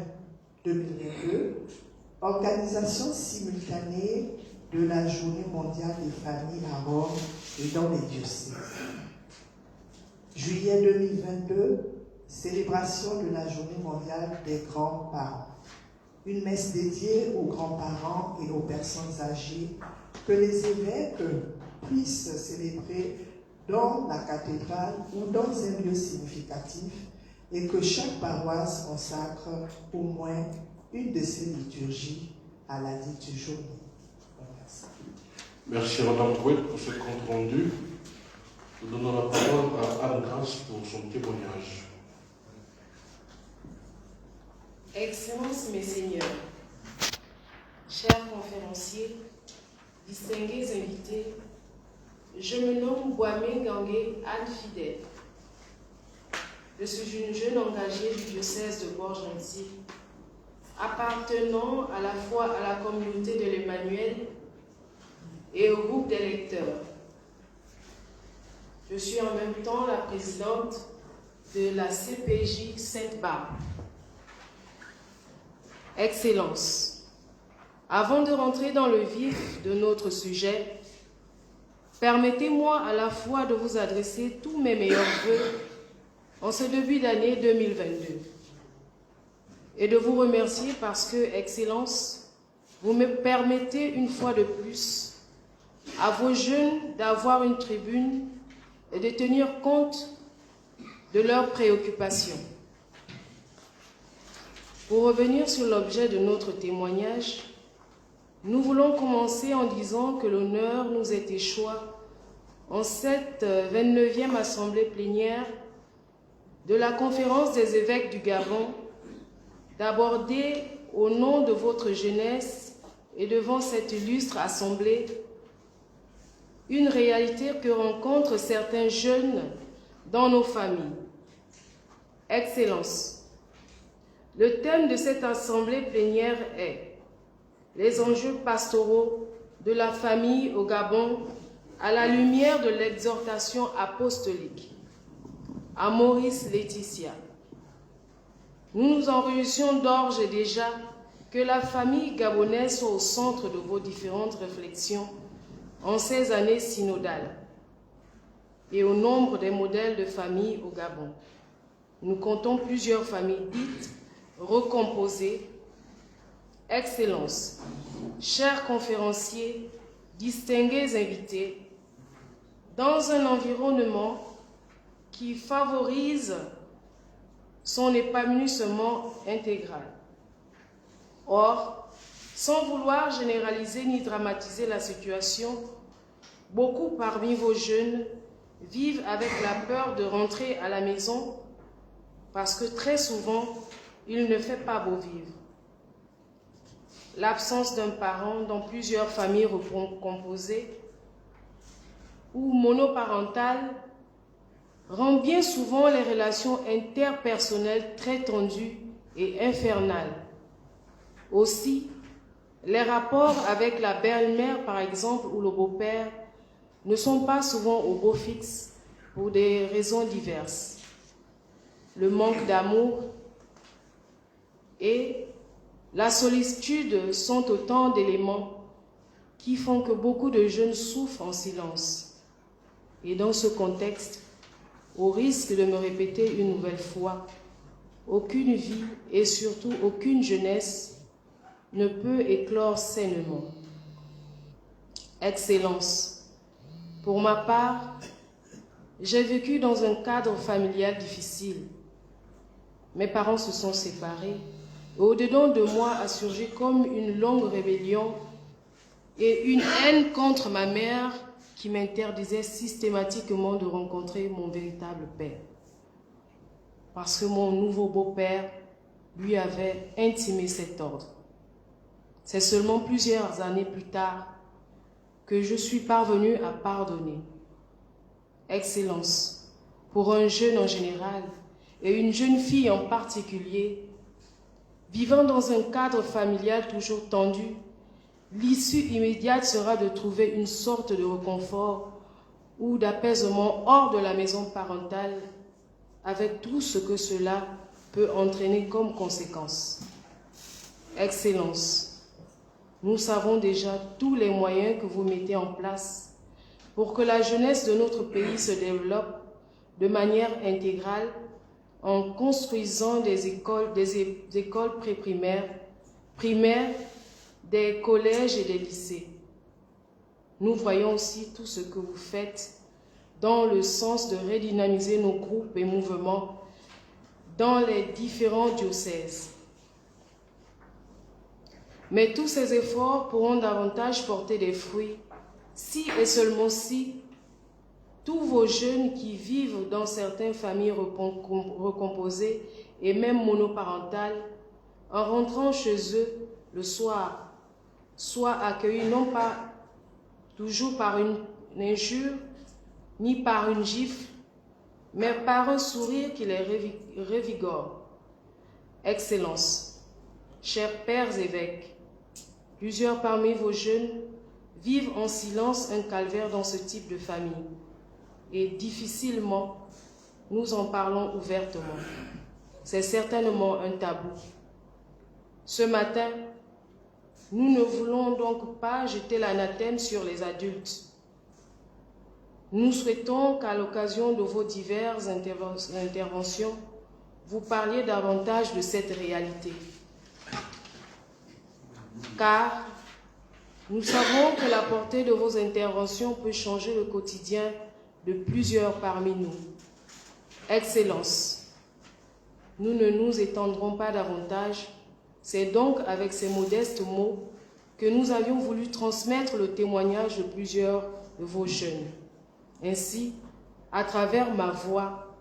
S5: 2022, organisation simultanée de la Journée mondiale des familles à Rome et dans les diocèses. Juillet 2022, célébration de la Journée mondiale des grands-parents. Une messe dédiée aux grands-parents et aux personnes âgées que les évêques puissent célébrer dans la cathédrale ou dans un lieu significatif et que chaque paroisse consacre au moins une de ses liturgies à la dite journée. Merci.
S1: Merci à Mme Bouette pour ce compte rendu. Nous donnons la parole à Anne-Grâce pour son témoignage.
S4: Excellences, Messeigneurs, chers conférenciers, distingués invités, je me nomme Boamé Gangué Anne Fidèle. Je suis une jeune engagée du diocèse de Port-Gentil, appartenant à la fois à la communauté de l'Emmanuel et au groupe des lecteurs. Je suis en même temps la présidente de la CPJ Sainte-Barbe. Excellences, avant de rentrer dans le vif de notre sujet, permettez-moi à la fois de vous adresser tous mes meilleurs vœux en ce début d'année 2022 et de vous remercier parce que, Excellences,
S6: vous me permettez une fois de plus à vos jeunes d'avoir une tribune et de tenir compte de leurs préoccupations. Pour revenir sur l'objet de notre témoignage, nous voulons commencer en disant que l'honneur nous est échoit en cette 29e assemblée plénière de la Conférence des évêques du Gabon d'aborder au nom de votre jeunesse et devant cette illustre assemblée une réalité que rencontrent certains jeunes dans nos familles. Excellence. Le thème de cette assemblée plénière est les enjeux pastoraux de la famille au Gabon à la lumière de l'exhortation apostolique. À Maurice Laetitia. Nous nous en réjouissons d'ores et déjà que la famille gabonaise soit au centre de vos différentes réflexions en ces années synodales et au nombre des modèles de famille au Gabon. Nous comptons plusieurs familles dites recomposées. Excellence, chers conférenciers, distingués invités, dans un environnement qui favorise son épanouissement intégral. Or, sans vouloir généraliser ni dramatiser la situation, beaucoup parmi vos jeunes vivent avec la peur de rentrer à la maison parce que très souvent, il ne fait pas beau vivre. L'absence d'un parent dans plusieurs familles recomposées ou monoparentales rend bien souvent les relations interpersonnelles très tendues et infernales. Aussi, les rapports avec la belle-mère, par exemple, ou le beau-père, ne sont pas souvent au beau fixe pour des raisons diverses. Le manque d'amour et la solitude sont autant d'éléments qui font que beaucoup de jeunes souffrent en silence. Et dans ce contexte, au risque de me répéter une nouvelle fois, aucune vie et surtout aucune jeunesse ne peut éclore sainement. Excellence, pour ma part, j'ai vécu dans un cadre familial difficile. Mes parents se sont séparés et au-dedans de moi a surgi comme une longue rébellion et une haine contre ma mère qui m'interdisait systématiquement de rencontrer mon véritable père. Parce que mon nouveau beau-père lui avait intimé cet ordre. C'est seulement plusieurs années plus tard que je suis parvenue à pardonner. Excellence, pour un jeune en général et une jeune fille en particulier, vivant dans un cadre familial toujours tendu, l'issue immédiate sera de trouver une sorte de réconfort ou d'apaisement hors de la maison parentale, avec tout ce que cela peut entraîner comme conséquence. Excellence, nous savons déjà tous les moyens que vous mettez en place pour que la jeunesse de notre pays se développe de manière intégrale en construisant des écoles pré-primaires, primaires, des collèges et des lycées. Nous voyons aussi tout ce que vous faites dans le sens de redynamiser nos groupes et mouvements dans les différents diocèses. Mais tous ces efforts pourront davantage porter des fruits si et seulement si tous vos jeunes qui vivent dans certaines familles recomposées et même monoparentales, en rentrant chez eux le soir, soient accueillis non pas toujours par une injure, ni par une gifle, mais par un sourire qui les revigore. Excellence, chers pères évêques, plusieurs parmi vos jeunes vivent en silence un calvaire dans ce type de famille. Et difficilement, nous en parlons ouvertement. C'est certainement un tabou. Ce matin, nous ne voulons donc pas jeter l'anathème sur les adultes. Nous souhaitons qu'à l'occasion de vos diverses interventions, vous parliez davantage de cette réalité. car nous savons que la portée de vos interventions peut changer le quotidien de plusieurs parmi nous. Excellences, nous ne nous étendrons pas davantage. C'est donc avec ces modestes mots que nous avions voulu transmettre le témoignage de plusieurs de vos jeunes. Ainsi, à travers ma voix,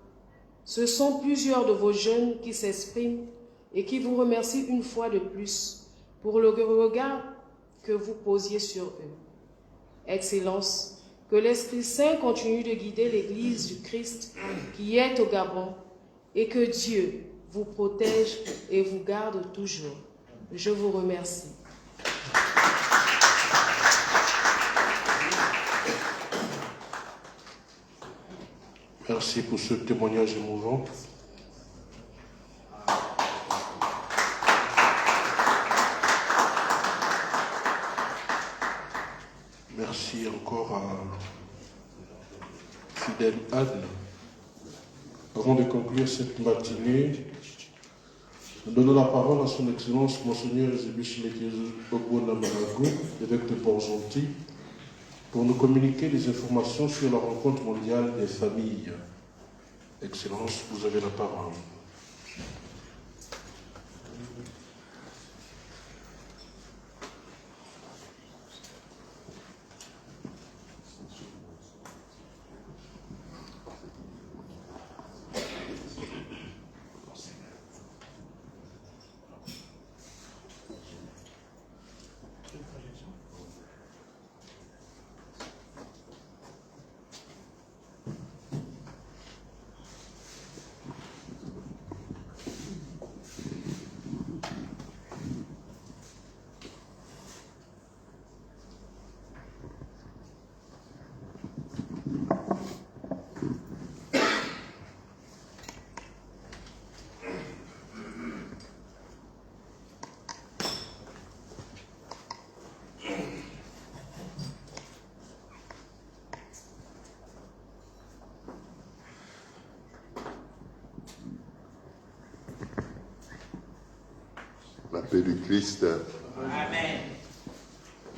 S6: ce sont plusieurs de vos jeunes qui s'expriment et qui vous remercient une fois de plus pour le regard que vous posiez sur eux. Excellences, que l'Esprit Saint continue de guider l'Église du Christ qui est au Gabon et que Dieu vous protège et vous garde toujours. Je vous remercie.
S1: Merci pour ce témoignage émouvant. Merci encore à Fidèle Anne. Avant de conclure cette matinée, nous donnons la parole à son Excellence Monseigneur Eusebius Mekezu Ogbonna Marago, évêque de Port-Gentil, pour nous communiquer des informations sur la rencontre mondiale des familles. Excellence, vous avez la parole.
S7: La paix du Christ.
S3: Amen.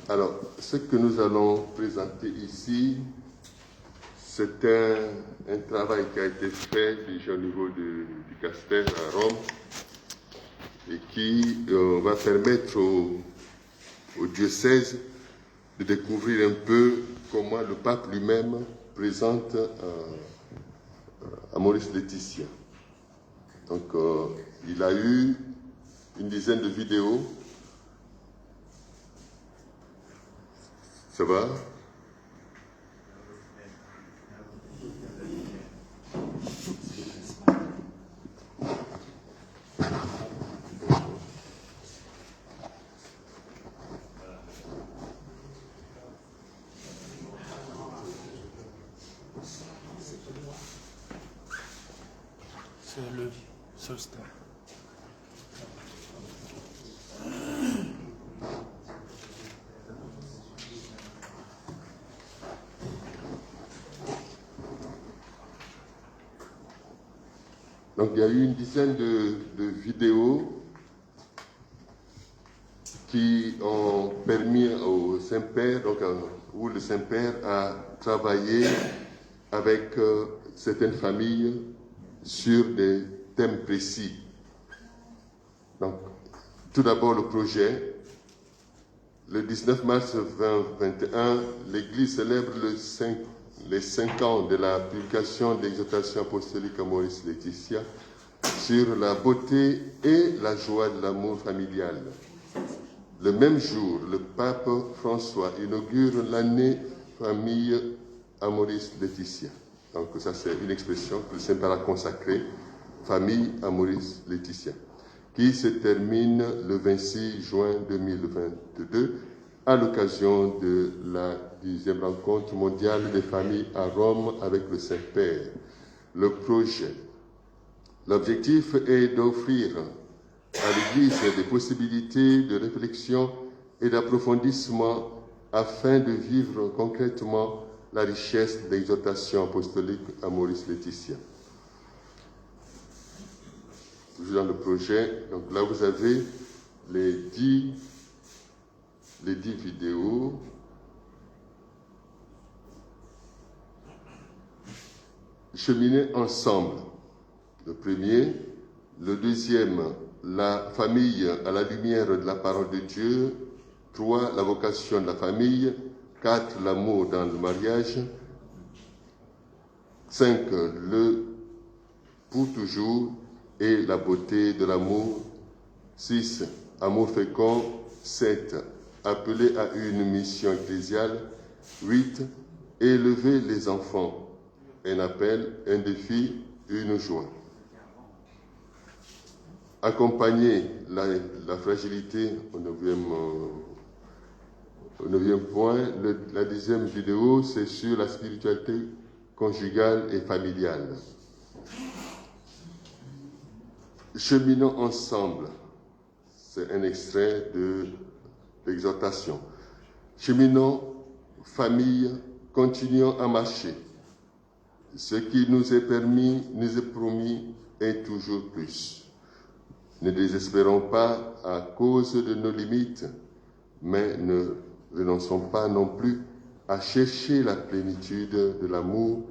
S7: Alors, ce que nous allons présenter ici, c'est un travail qui a été fait déjà au niveau du Castel à Rome et qui va permettre au diocèse de découvrir un peu comment le pape lui-même présente à Maurice Laetitia. Donc, il a eu une dizaine de vidéos. Ça va?
S1: C'est le solstice.
S7: Donc il y a eu une dizaine de vidéos qui ont permis au Saint-Père, donc où le Saint-Père a travaillé avec certaines familles sur des thèmes précis. Donc, tout d'abord le projet. Le 19 mars 2021, l'Église célèbre les 5 ans de la publication de l'exhortation apostolique à Maurice Laetitia sur la beauté et la joie de l'amour familial. Le même jour, le pape François inaugure l'année famille à Maurice Laetitia. Donc ça, c'est une expression que le Saint-Père a consacrée, famille à Maurice Laetitia, qui se termine le 26 juin 2022 à l'occasion de la 10e rencontre mondiale des familles à Rome avec le Saint-Père. Le projet. L'objectif est d'offrir à l'Église des possibilités de réflexion et d'approfondissement afin de vivre concrètement la richesse de l'exhortation apostolique à Maurice Laetitia. Toujours dans le projet, donc là vous avez les 10 les 10 vidéos. Cheminer ensemble, le premier. Le deuxième, la famille à la lumière de la parole de Dieu. 3, la vocation de la famille. 4, l'amour dans le mariage. 5, le pour toujours et la beauté de l'amour. 6, amour fécond. 7, appelé à une mission ecclésiale. 8, élever les enfants. Un appel, un défi, une joie. Accompagner la fragilité au 9e point. La 10e vidéo, c'est sur la spiritualité conjugale et familiale. Cheminons ensemble. C'est un extrait de l'exhortation. Cheminons, famille, continuons à marcher. Ce qui nous est permis, nous est promis, et toujours plus. Ne désespérons pas à cause de nos limites, mais ne renonçons pas non plus à chercher la plénitude de l'amour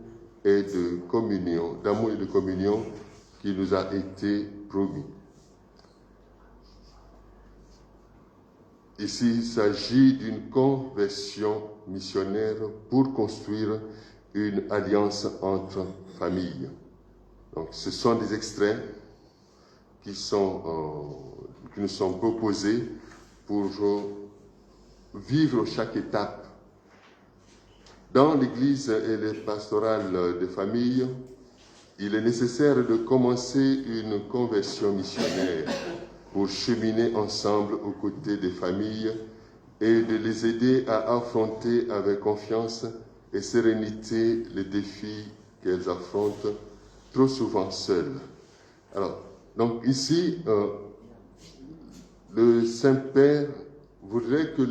S7: et de communion, d'amour et de communion qui nous a été promis. Ici, il s'agit d'une conversion missionnaire pour construire une alliance entre familles. Donc, ce sont des extraits qui nous sont proposés pour vivre chaque étape. Dans l'Église et les pastorales de famille, il est nécessaire de commencer une conversion missionnaire pour cheminer ensemble aux côtés des familles et de les aider à affronter avec confiance et sérénité les défis qu'elles affrontent trop souvent seules. Alors, donc ici, le Saint-Père voudrait que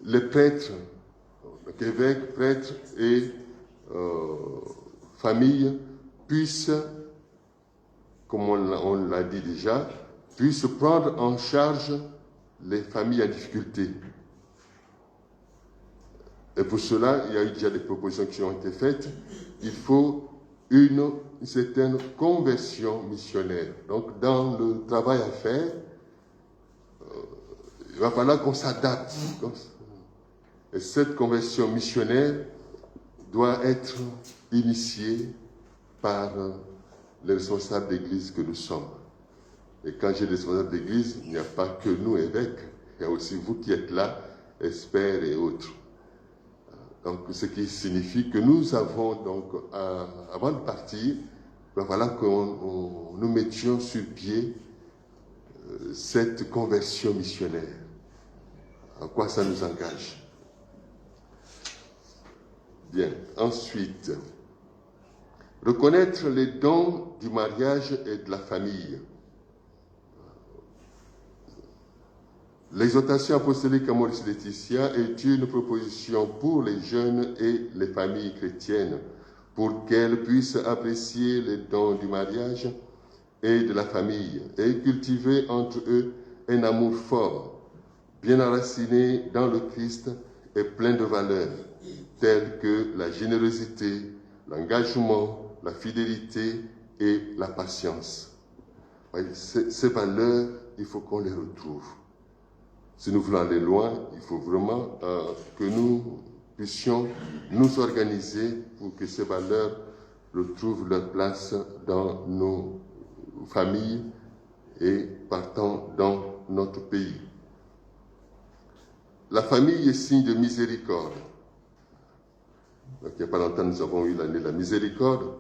S7: les prêtres, évêques, prêtres et familles puissent, comme on l'a dit déjà, puissent prendre en charge les familles en difficulté. Et pour cela, il y a eu déjà des propositions qui ont été faites. Il faut une certaine conversion missionnaire. Donc, dans le travail à faire, il va falloir qu'on s'adapte. Et cette conversion missionnaire doit être initiée par les responsables d'église que nous sommes. Et quand j'ai des responsables d'église, il n'y a pas que nous, évêques, il y a aussi vous qui êtes là, experts et autres. Donc, ce qui signifie que nous avons, donc, avant de partir, voilà qu'on nous mettions sur pied cette conversion missionnaire. À quoi ça nous engage? Bien. Ensuite, reconnaître les dons du mariage et de la famille. L'exhortation apostolique à Maurice Laetitia est une proposition pour les jeunes et les familles chrétiennes pour qu'elles puissent apprécier les dons du mariage et de la famille et cultiver entre eux un amour fort, bien enraciné dans le Christ et plein de valeurs, telles que la générosité, l'engagement, la fidélité et la patience. Ces valeurs, il faut qu'on les retrouve. Si nous voulons aller loin, il faut vraiment que nous puissions nous organiser pour que ces valeurs retrouvent leur place dans nos familles et partant dans notre pays. La famille est signe de miséricorde. Donc, il n'y a pas longtemps, nous avons eu l'année de la miséricorde.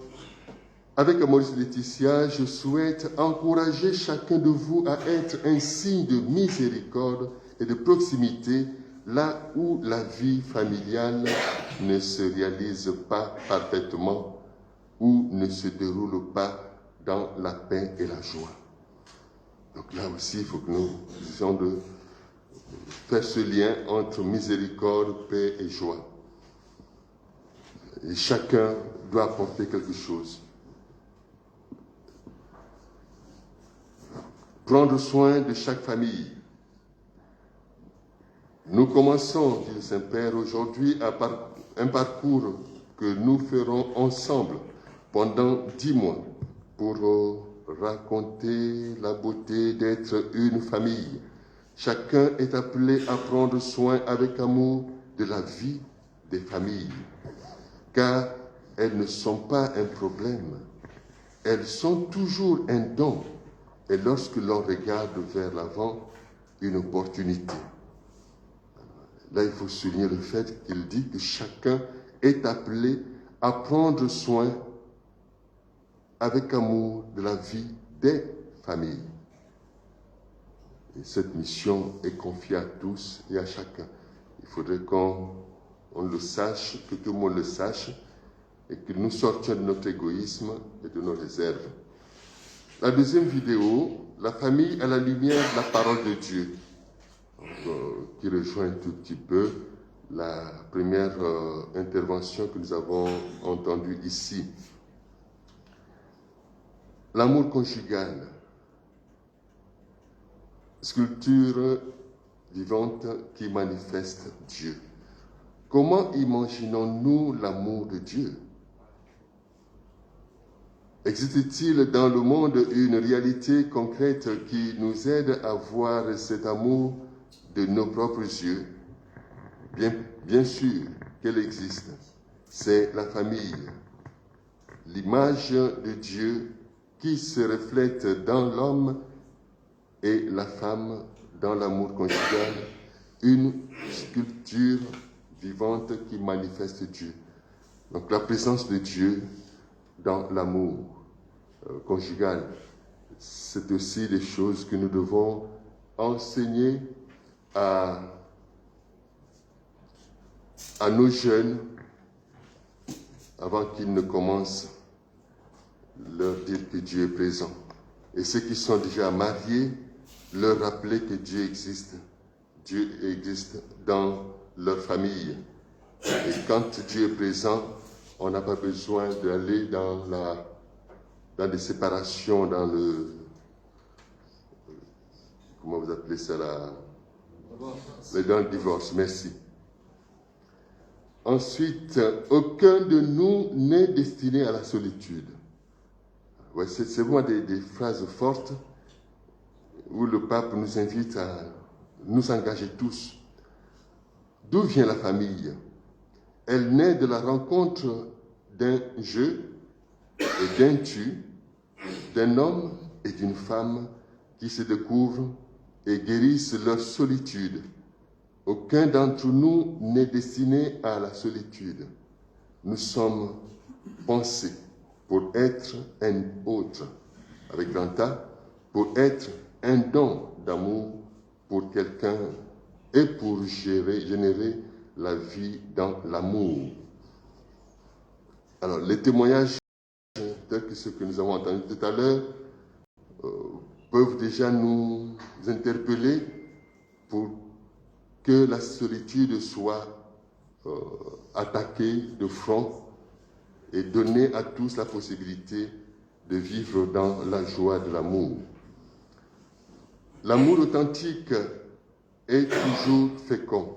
S7: Avec Maurice Laetitia, je souhaite encourager chacun de vous à être un signe de miséricorde et de proximité là où la vie familiale ne se réalise pas parfaitement ou ne se déroule pas dans la paix et la joie. Donc là aussi, il faut que nous essayons de faire ce lien entre miséricorde, paix et joie. Et chacun doit apporter quelque chose. Prendre soin de chaque famille. Nous commençons, dit le Saint-Père, aujourd'hui un parcours que nous ferons ensemble pendant 10 mois pour raconter la beauté d'être une famille. Chacun est appelé à prendre soin avec amour de la vie des familles, car elles ne sont pas un problème, elles sont toujours un don, et lorsque l'on regarde vers l'avant, une opportunité. Là, il faut souligner le fait qu'il dit que chacun est appelé à prendre soin avec amour de la vie des familles. Et cette mission est confiée à tous et à chacun. Il faudrait qu'on le sache, que tout le monde le sache, et que nous sortions de notre égoïsme et de nos réserves. La deuxième vidéo, la famille à la lumière de la parole de Dieu, qui rejoint un tout petit peu la première intervention que nous avons entendue ici. L'amour conjugal, sculpture vivante qui manifeste Dieu. Comment imaginons-nous l'amour de Dieu? Existe-t-il dans le monde une réalité concrète qui nous aide à voir cet amour de nos propres yeux? Bien sûr qu'elle existe. C'est la famille, l'image de Dieu qui se reflète dans l'homme et la femme dans l'amour conjugal, une sculpture vivante qui manifeste Dieu. Donc la présence de Dieu dans l'amour conjugal, c'est aussi des choses que nous devons enseigner à nos jeunes avant qu'ils ne commencent leur dire que Dieu est présent. Et ceux qui sont déjà mariés, leur rappeler que Dieu existe. Dieu existe dans leur famille. Et quand Dieu est présent, on n'a pas besoin d'aller dans des séparations, dans le... Comment vous appelez ça là? Dans le divorce, merci. Ensuite, aucun de nous n'est destiné à la solitude. Ouais, c'est vraiment des phrases fortes où le pape nous invite à nous engager tous. D'où vient la famille? Elle naît de la rencontre d'un je et d'un tu, d'un homme et d'une femme qui se découvrent et guérissent leur solitude. Aucun d'entre nous n'est destiné à la solitude. Nous sommes pensés pour être un autre, avec grand A, pour être un don d'amour pour quelqu'un et pour générer la vie dans l'amour. Alors, les témoignages, tels que ceux que nous avons entendus tout à l'heure, peuvent déjà nous interpeller pour que la solitude soit attaquée de front et donner à tous la possibilité de vivre dans la joie de l'amour. L'amour authentique est toujours fécond.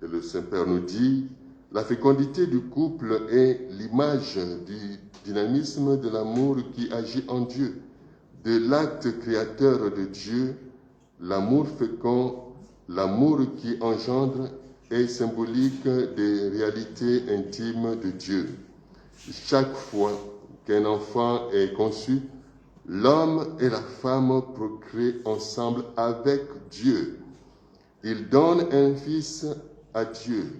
S7: Et le Saint-Père nous dit, la fécondité du couple est l'image du dynamisme de l'amour qui agit en Dieu, de l'acte créateur de Dieu. L'amour fécond, l'amour qui engendre est symbolique des réalités intimes de Dieu. Chaque fois qu'un enfant est conçu, l'homme et la femme procréent ensemble avec Dieu. Ils donnent un fils à Dieu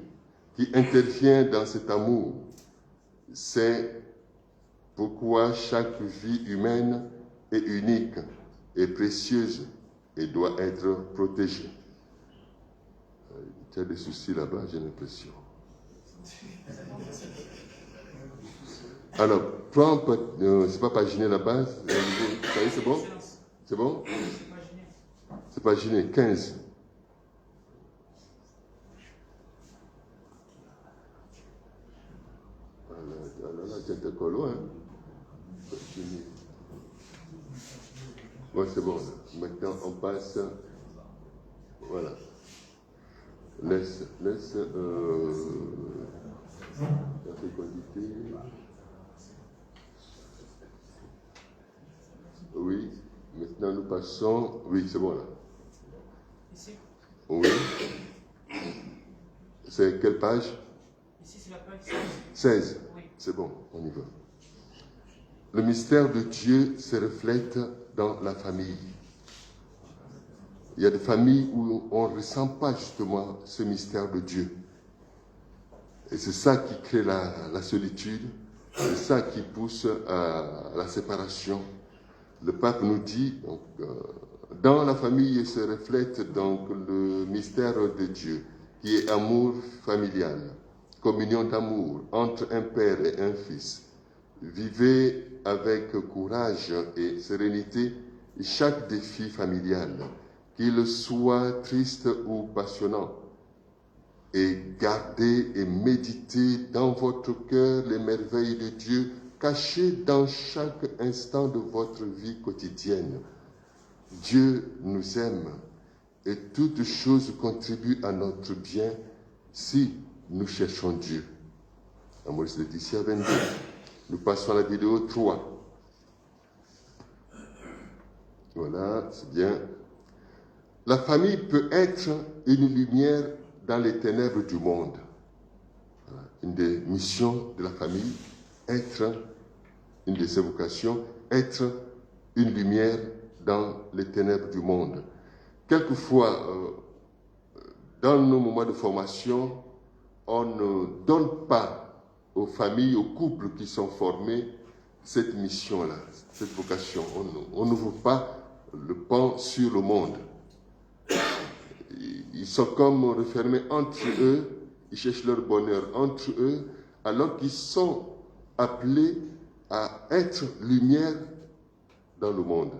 S7: qui intervient dans cet amour. C'est pourquoi chaque vie humaine est unique et précieuse et doit être protégée. Tu as des soucis là-bas, j'ai l'impression. Alors, prends, c'est pas paginé là-bas, c'est bon? C'est bon? C'est paginé, 15. Alors là, tu es encore loin. Bon, c'est bon. Maintenant, on passe. Voilà. la fécondité. Oui, maintenant nous passons. Oui, c'est bon là.
S8: Ici.
S7: Oui. C'est quelle page?
S8: Ici, c'est la page 16.
S7: 16.
S8: Oui.
S7: C'est bon, on y va. Le mystère de Dieu se reflète dans la famille. Il y a des familles où on ne ressent pas justement ce mystère de Dieu. Et c'est ça qui crée la solitude, c'est ça qui pousse à la séparation. Le pape nous dit, donc, dans la famille se reflète donc le mystère de Dieu, qui est amour familial, communion d'amour entre un père et un fils. Vivez avec courage et sérénité chaque défi familial, qu'il soit triste ou passionnant, et gardez et méditez dans votre cœur les merveilles de Dieu cachées dans chaque instant de votre vie quotidienne. Dieu nous aime et toutes choses contribuent à notre bien si nous cherchons Dieu. Amoris Laetitia 22. Nous passons à la vidéo 3. Voilà, c'est bien. La famille peut être une lumière dans les ténèbres du monde. Voilà. Une des missions de la famille, une de ses vocations, être une lumière dans les ténèbres du monde. Quelquefois, dans nos moments de formation, on ne donne pas aux familles, aux couples qui sont formés cette mission-là, cette vocation. On n'ouvre pas le pan sur le monde. Ils sont comme refermés entre eux, ils cherchent leur bonheur entre eux, alors qu'ils sont appelés à être lumière dans le monde.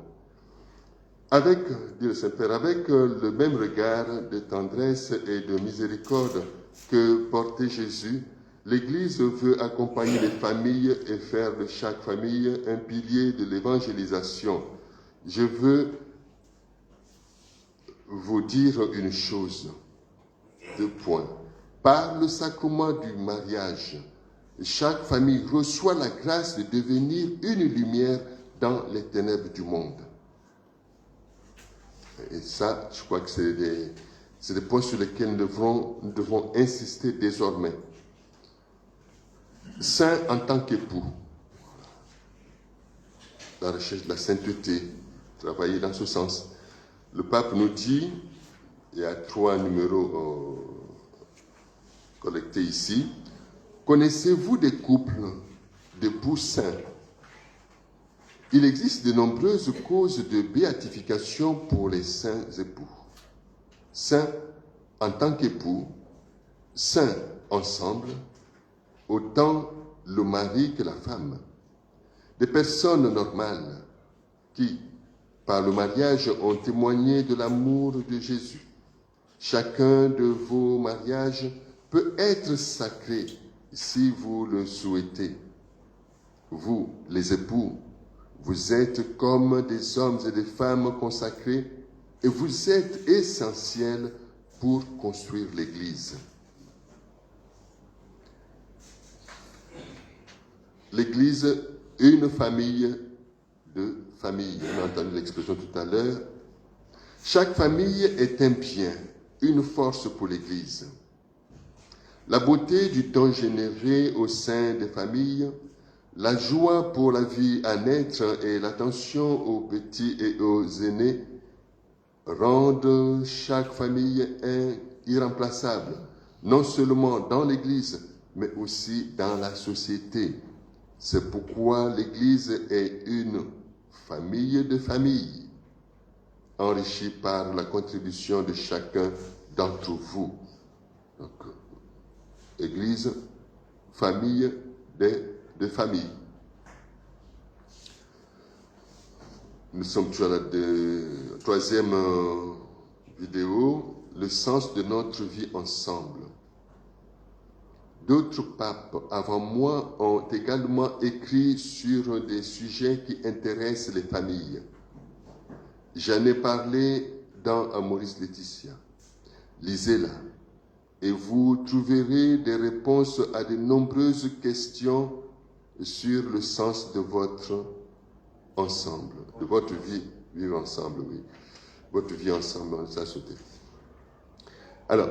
S7: Avec, dit le Saint-Père, avec le même regard de tendresse et de miséricorde que portait Jésus, l'Église veut accompagner les familles et faire de chaque famille un pilier de l'évangélisation. Je veux vous dire une chose, 2 points. Par le sacrement du mariage, chaque famille reçoit la grâce de devenir une lumière dans les ténèbres du monde. Et ça, je crois que c'est des points sur lesquels nous devons insister désormais. Saint en tant qu'époux, la recherche de la sainteté, travailler dans ce sens. Le pape nous dit, il y a 3 numéros collectés ici, connaissez-vous des couples d'époux saints? Il existe de nombreuses causes de béatification pour les saints époux. Saints en tant qu'époux, saints ensemble, autant le mari que la femme. Des personnes normales qui, par le mariage, ont témoigné de l'amour de Jésus. Chacun de vos mariages peut être sacré si vous le souhaitez. Vous, les époux, vous êtes comme des hommes et des femmes consacrés et vous êtes essentiels pour construire l'Église. L'Église est une famille de familles. On a entendu l'expression tout à l'heure. Chaque famille est un bien, une force pour l'Église. La beauté du don généré au sein des familles, la joie pour la vie à naître et l'attention aux petits et aux aînés rendent chaque famille irremplaçable, non seulement dans l'Église, mais aussi dans la société. C'est pourquoi l'Église est une famille de familles, enrichie par la contribution de chacun d'entre vous. Donc, Église, famille de famille. Nous sommes toujours à la 3e vidéo, le sens de notre vie ensemble. D'autres papes avant moi ont également écrit sur des sujets qui intéressent les familles. J'en ai parlé dans Amoris Laetitia. Lisez-la. et vous trouverez des réponses à de nombreuses questions sur le sens de votre ensemble, de votre vie, vivre ensemble, oui. Votre vie ensemble dans la société. Alors,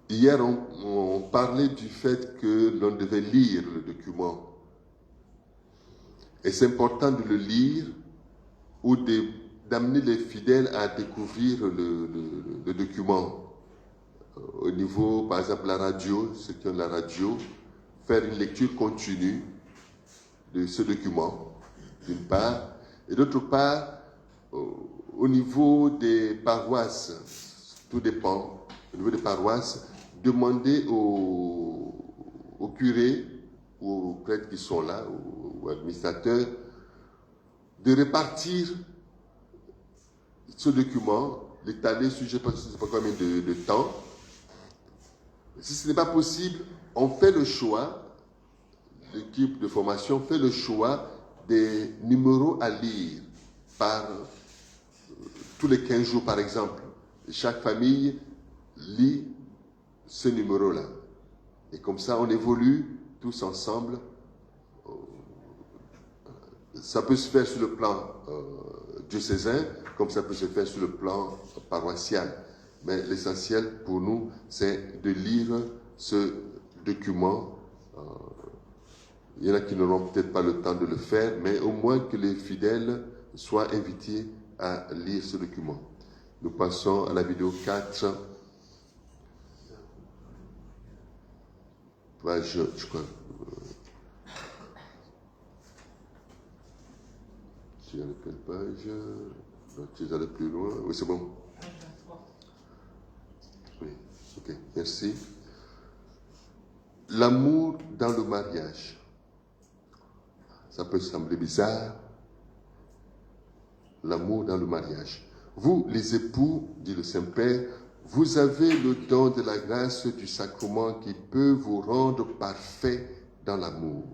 S7: hier, on parlait du fait que l'on devait lire le document. Et c'est important de le lire ou d'amener les fidèles à découvrir le document. Au niveau, par exemple, la radio, ceux qui ont la radio, faire une lecture continue de ce document, d'une part, et d'autre part, au niveau des paroisses, tout dépend, au niveau des paroisses, demander aux curés ou aux prêtres qui sont là, aux administrateurs, de répartir ce document, l'étaler sur je ne sais pas combien de temps. Si ce n'est pas possible, on fait le choix, l'équipe de formation fait le choix des numéros à lire par tous les 15 jours, par exemple. Chaque famille lit ce numéro-là. Et comme ça, on évolue tous ensemble. Ça peut se faire sur le plan diocésain, comme ça peut se faire sur le plan paroissial. Mais l'essentiel pour nous, c'est de lire ce document. Il y en a qui n'auront peut-être pas le temps de le faire, mais au moins que les fidèles soient invités à lire ce document. Nous passons à la vidéo 4. Page, je crois. Tu as quelle page? Tu es allé plus loin? Oui, c'est bon. Oui, ok, merci. L'amour dans le mariage. Ça peut sembler bizarre. L'amour dans le mariage. Vous, les époux, dit le Saint-Père, vous avez le don de la grâce du sacrement qui peut vous rendre parfait dans l'amour.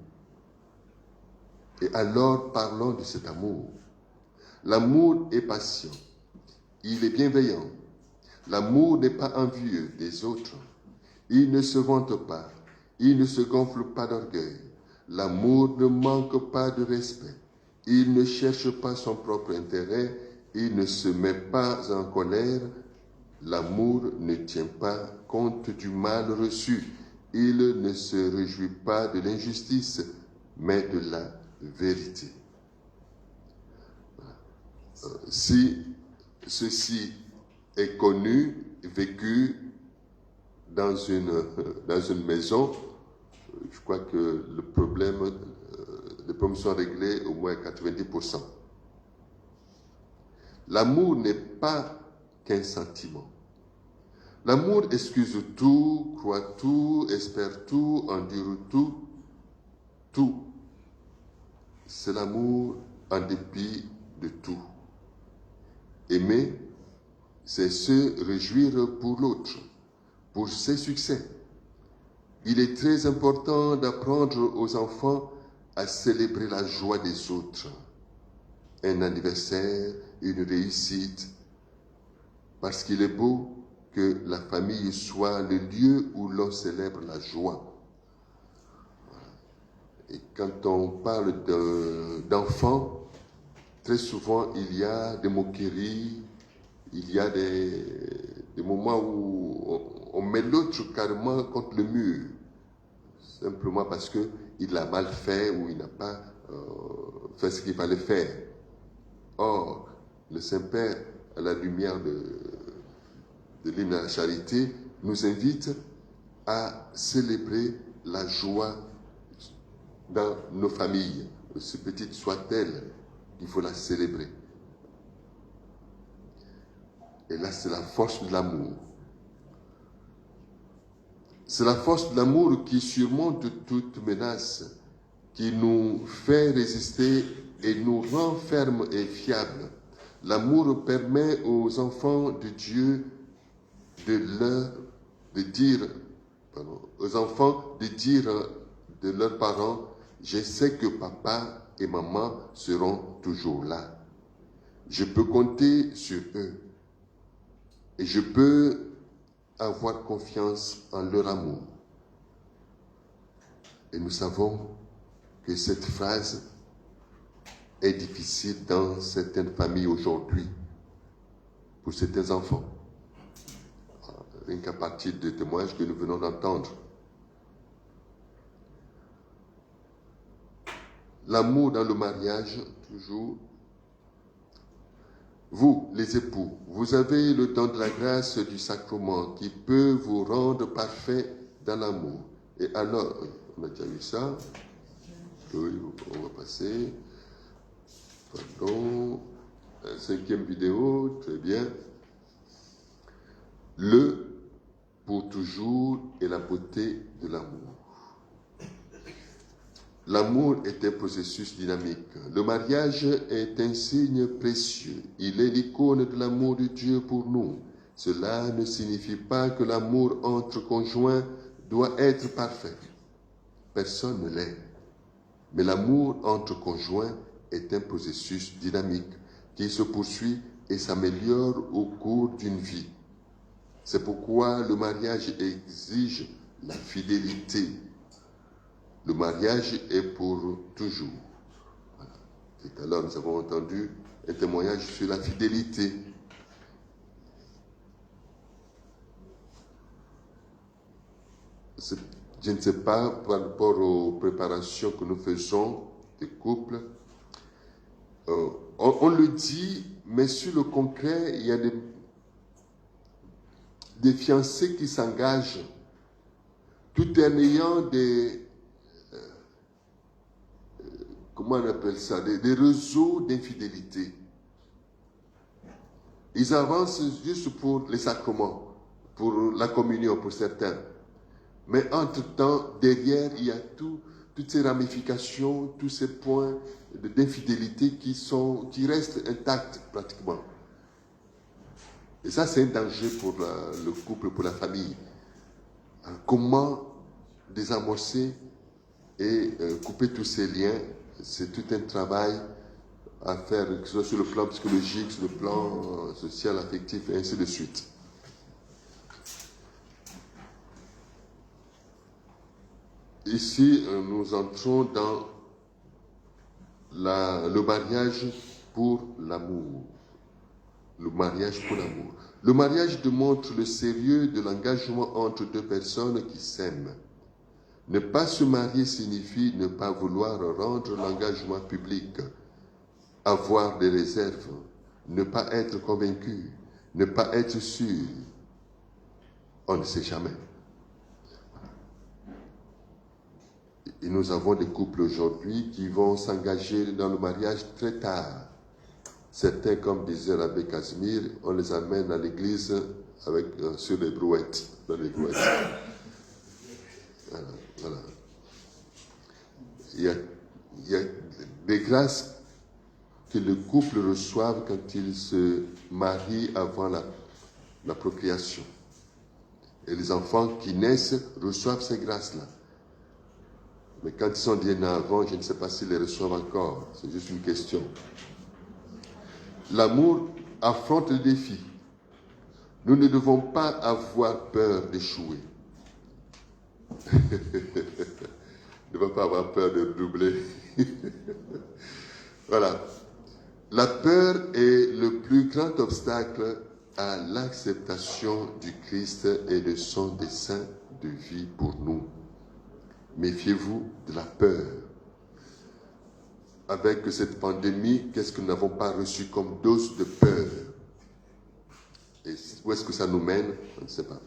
S7: Et alors, parlons de cet amour. L'amour est patient. Il est bienveillant. L'amour n'est pas envieux des autres. Il ne se vante pas. Il ne se gonfle pas d'orgueil. L'amour ne manque pas de respect. Il ne cherche pas son propre intérêt. Il ne se met pas en colère. L'amour ne tient pas compte du mal reçu. Il ne se réjouit pas de l'injustice, mais de la vérité. Si ceci est connu, vécu dans une maison, je crois que les problèmes sont réglés au moins à 90%. L'amour n'est pas qu'un sentiment. L'amour excuse tout, croit tout, espère tout, endure tout, tout. C'est l'amour en dépit de tout. Aimer, c'est se réjouir pour l'autre, pour ses succès. Il est très important d'apprendre aux enfants à célébrer la joie des autres. Un anniversaire, une réussite, parce qu'il est beau que la famille soit le lieu où l'on célèbre la joie. Et quand on parle d'enfants, très souvent il y a des moqueries, il y a des moments où on met l'autre carrément contre le mur, simplement parce qu'il a mal fait ou il n'a pas fait ce qu'il fallait faire. Or, le Saint-Père, à la lumière de l'hymne à la charité, nous invite à célébrer la joie dans nos familles, aussi petite soit-elle, il faut la célébrer. Et là, c'est la force de l'amour. C'est la force de l'amour qui surmonte toute menace, qui nous fait résister et nous rend fermes et fiables. L'amour permet aux enfants de Dieu de dire de leurs parents, je sais que papa et maman seront toujours là. Je peux compter sur eux. Et je peux avoir confiance en leur amour. Et nous savons que cette phrase est difficile dans certaines familles aujourd'hui, pour certains enfants. Rien qu'à partir des témoignages que nous venons d'entendre. L'amour dans le mariage, toujours. Vous, les époux, vous avez le don de la grâce du sacrement qui peut vous rendre parfait dans l'amour. Et alors, on a déjà vu ça. Oui, on va passer. Pardon. 5e vidéo, très bien. Le pour toujours et la beauté de l'amour. L'amour est un processus dynamique. Le mariage est un signe précieux. Il est l'icône de l'amour de Dieu pour nous. Cela ne signifie pas que l'amour entre conjoints doit être parfait. Personne ne l'est. Mais l'amour entre conjoints est un processus dynamique qui se poursuit et s'améliore au cours d'une vie. C'est pourquoi le mariage exige la fidélité. Le mariage est pour toujours. Voilà. Tout à l'heure, nous avons entendu un témoignage sur la fidélité. Je ne sais pas, par rapport aux préparations que nous faisons des couples, on le dit, mais sur le concret, il y a des fiancés qui s'engagent tout en ayant comment on appelle ça, des réseaux d'infidélité. Ils avancent juste pour les sacrements, pour la communion pour certains. Mais entre-temps, derrière, il y a toutes ces ramifications, tous ces points d'infidélité qui restent intacts pratiquement. Et ça, c'est un danger pour le couple, pour la famille. Alors, comment désamorcer et couper tous ces liens? C'est tout un travail à faire, que ce soit sur le plan psychologique, sur le plan social, affectif, et ainsi de suite. Ici, nous entrons dans le mariage pour l'amour. Le mariage pour l'amour. Le mariage démontre le sérieux de l'engagement entre deux personnes qui s'aiment. Ne pas se marier signifie ne pas vouloir rendre l'engagement public, avoir des réserves, ne pas être convaincu, ne pas être sûr. On ne sait jamais. Et nous avons des couples aujourd'hui qui vont s'engager dans le mariage très tard. Certains, comme disait l'abbé Casimir, on les amène à l'église sur les brouettes. Dans les brouettes. Voilà. Il y a des grâces que le couple reçoivent quand ils se marient avant la procréation. Et les enfants qui naissent reçoivent ces grâces-là. Mais quand ils sont nés avant, je ne sais pas s'ils les reçoivent encore. C'est juste une question. L'amour affronte le défi. Nous ne devons pas avoir peur d'échouer. Ne va pas avoir peur de doubler. Voilà. La peur est le plus grand obstacle à l'acceptation du Christ et de son dessein de vie pour nous. Méfiez-vous de la peur. Avec cette pandémie, qu'est-ce que nous n'avons pas reçu comme dose de peur? Et où est-ce que ça nous mène? On ne sait pas.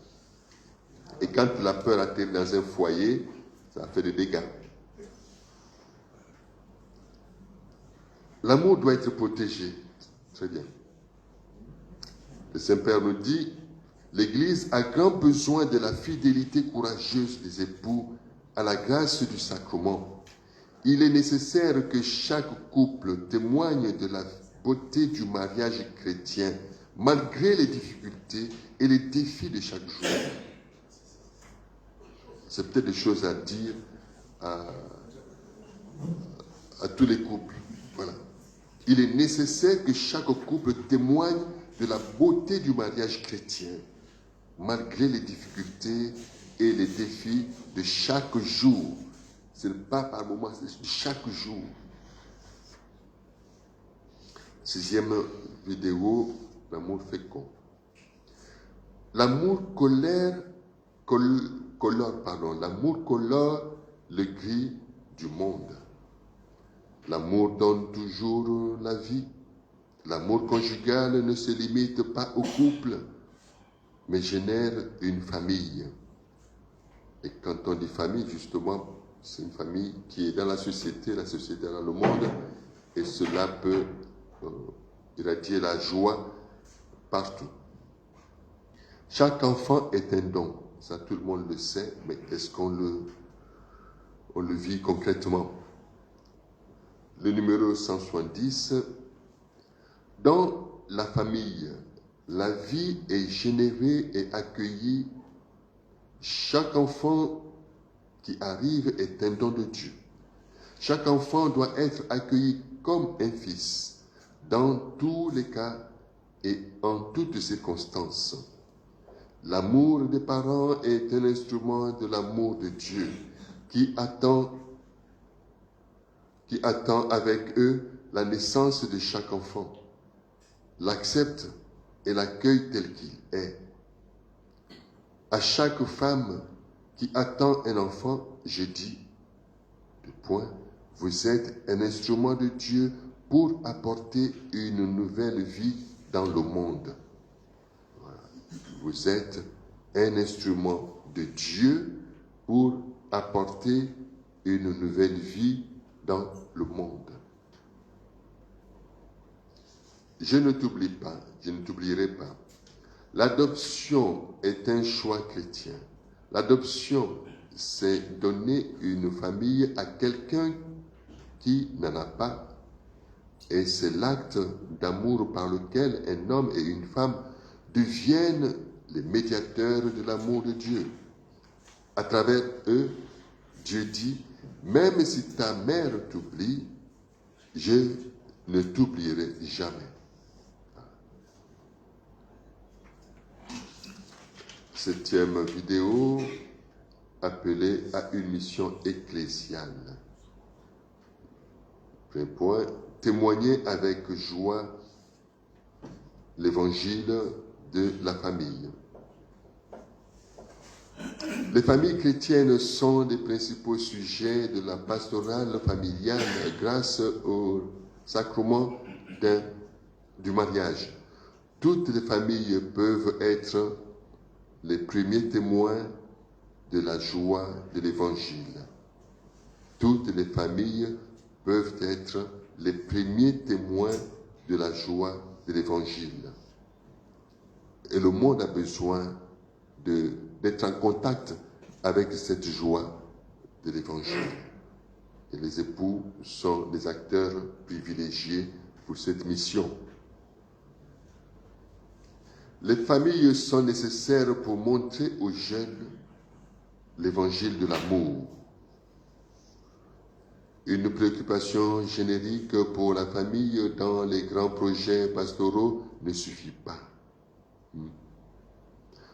S7: Et quand la peur atterrit dans un foyer, ça fait des dégâts. L'amour doit être protégé. Très bien. Le Saint-Père nous dit, l'Église a grand besoin de la fidélité courageuse des époux à la grâce du sacrement. Il est nécessaire que chaque couple témoigne de la beauté du mariage chrétien, malgré les difficultés et les défis de chaque jour. C'est peut-être des choses à dire à tous les couples. Voilà. Il est nécessaire que chaque couple témoigne de la beauté du mariage chrétien, malgré les difficultés et les défis de chaque jour. Ce n'est pas par moment, c'est de chaque jour. 6e vidéo, l'amour fécond. L'amour colore le gris du monde. L'amour donne toujours la vie. L'amour conjugal ne se limite pas au couple, mais génère une famille. Et quand on dit famille, justement, c'est une famille qui est dans la société dans le monde, et cela peut irradier la joie partout. Chaque enfant est un don, ça tout le monde le sait, mais est-ce qu'on le vit concrètement? Le numéro 170, dans la famille, la vie est générée et accueillie. Chaque enfant qui arrive est un don de Dieu. Chaque enfant doit être accueilli comme un fils, dans tous les cas et en toutes circonstances. L'amour des parents est un instrument de l'amour de Dieu qui attend avec eux la naissance de chaque enfant, l'accepte et l'accueille tel qu'il est. À chaque femme qui attend un enfant, je dis, vous êtes un instrument de Dieu pour apporter une nouvelle vie dans le monde. Voilà. Vous êtes un instrument de Dieu pour apporter une nouvelle vie dans le monde. Je ne t'oublierai pas. L'adoption est un choix chrétien. L'adoption, c'est donner une famille à quelqu'un qui n'en a pas. Et c'est l'acte d'amour par lequel un homme et une femme deviennent les médiateurs de l'amour de Dieu. À travers eux, Dieu dit, même si ta mère t'oublie, je ne t'oublierai jamais. 7e vidéo, appelée à une mission ecclésiale. Premier point, témoigner avec joie l'évangile de la famille. Les familles chrétiennes sont les principaux sujets de la pastorale familiale grâce au sacrement du mariage. Toutes les familles peuvent être les premiers témoins de la joie de l'Évangile. Toutes les familles peuvent être les premiers témoins de la joie de l'Évangile. Et le monde a besoin d'être en contact avec cette joie de l'Évangile. Et les époux sont les acteurs privilégiés pour cette mission. Les familles sont nécessaires pour montrer aux jeunes l'évangile de l'amour. Une préoccupation générique pour la famille dans les grands projets pastoraux ne suffit pas.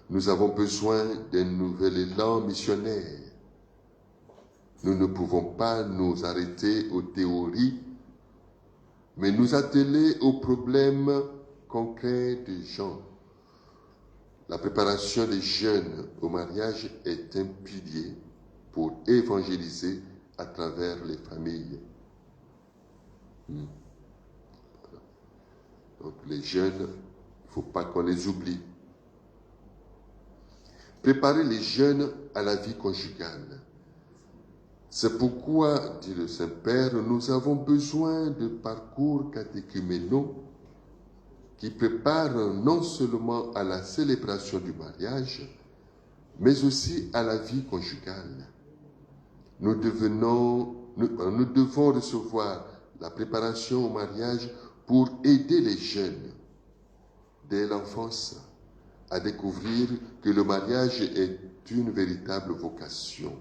S7: Nous avons besoin d'un nouvel élan missionnaire. Nous ne pouvons pas nous arrêter aux théories, mais nous atteler aux problèmes concrets des gens. La préparation des jeunes au mariage est un pilier pour évangéliser à travers les familles. Donc les jeunes, il ne faut pas qu'on les oublie. Préparer les jeunes à la vie conjugale. C'est pourquoi, dit le Saint-Père, nous avons besoin de parcours catéchuménaux qui préparent non seulement à la célébration du mariage, mais aussi à la vie conjugale. Nous devons recevoir la préparation au mariage pour aider les jeunes dès l'enfance à découvrir que le mariage est une véritable vocation.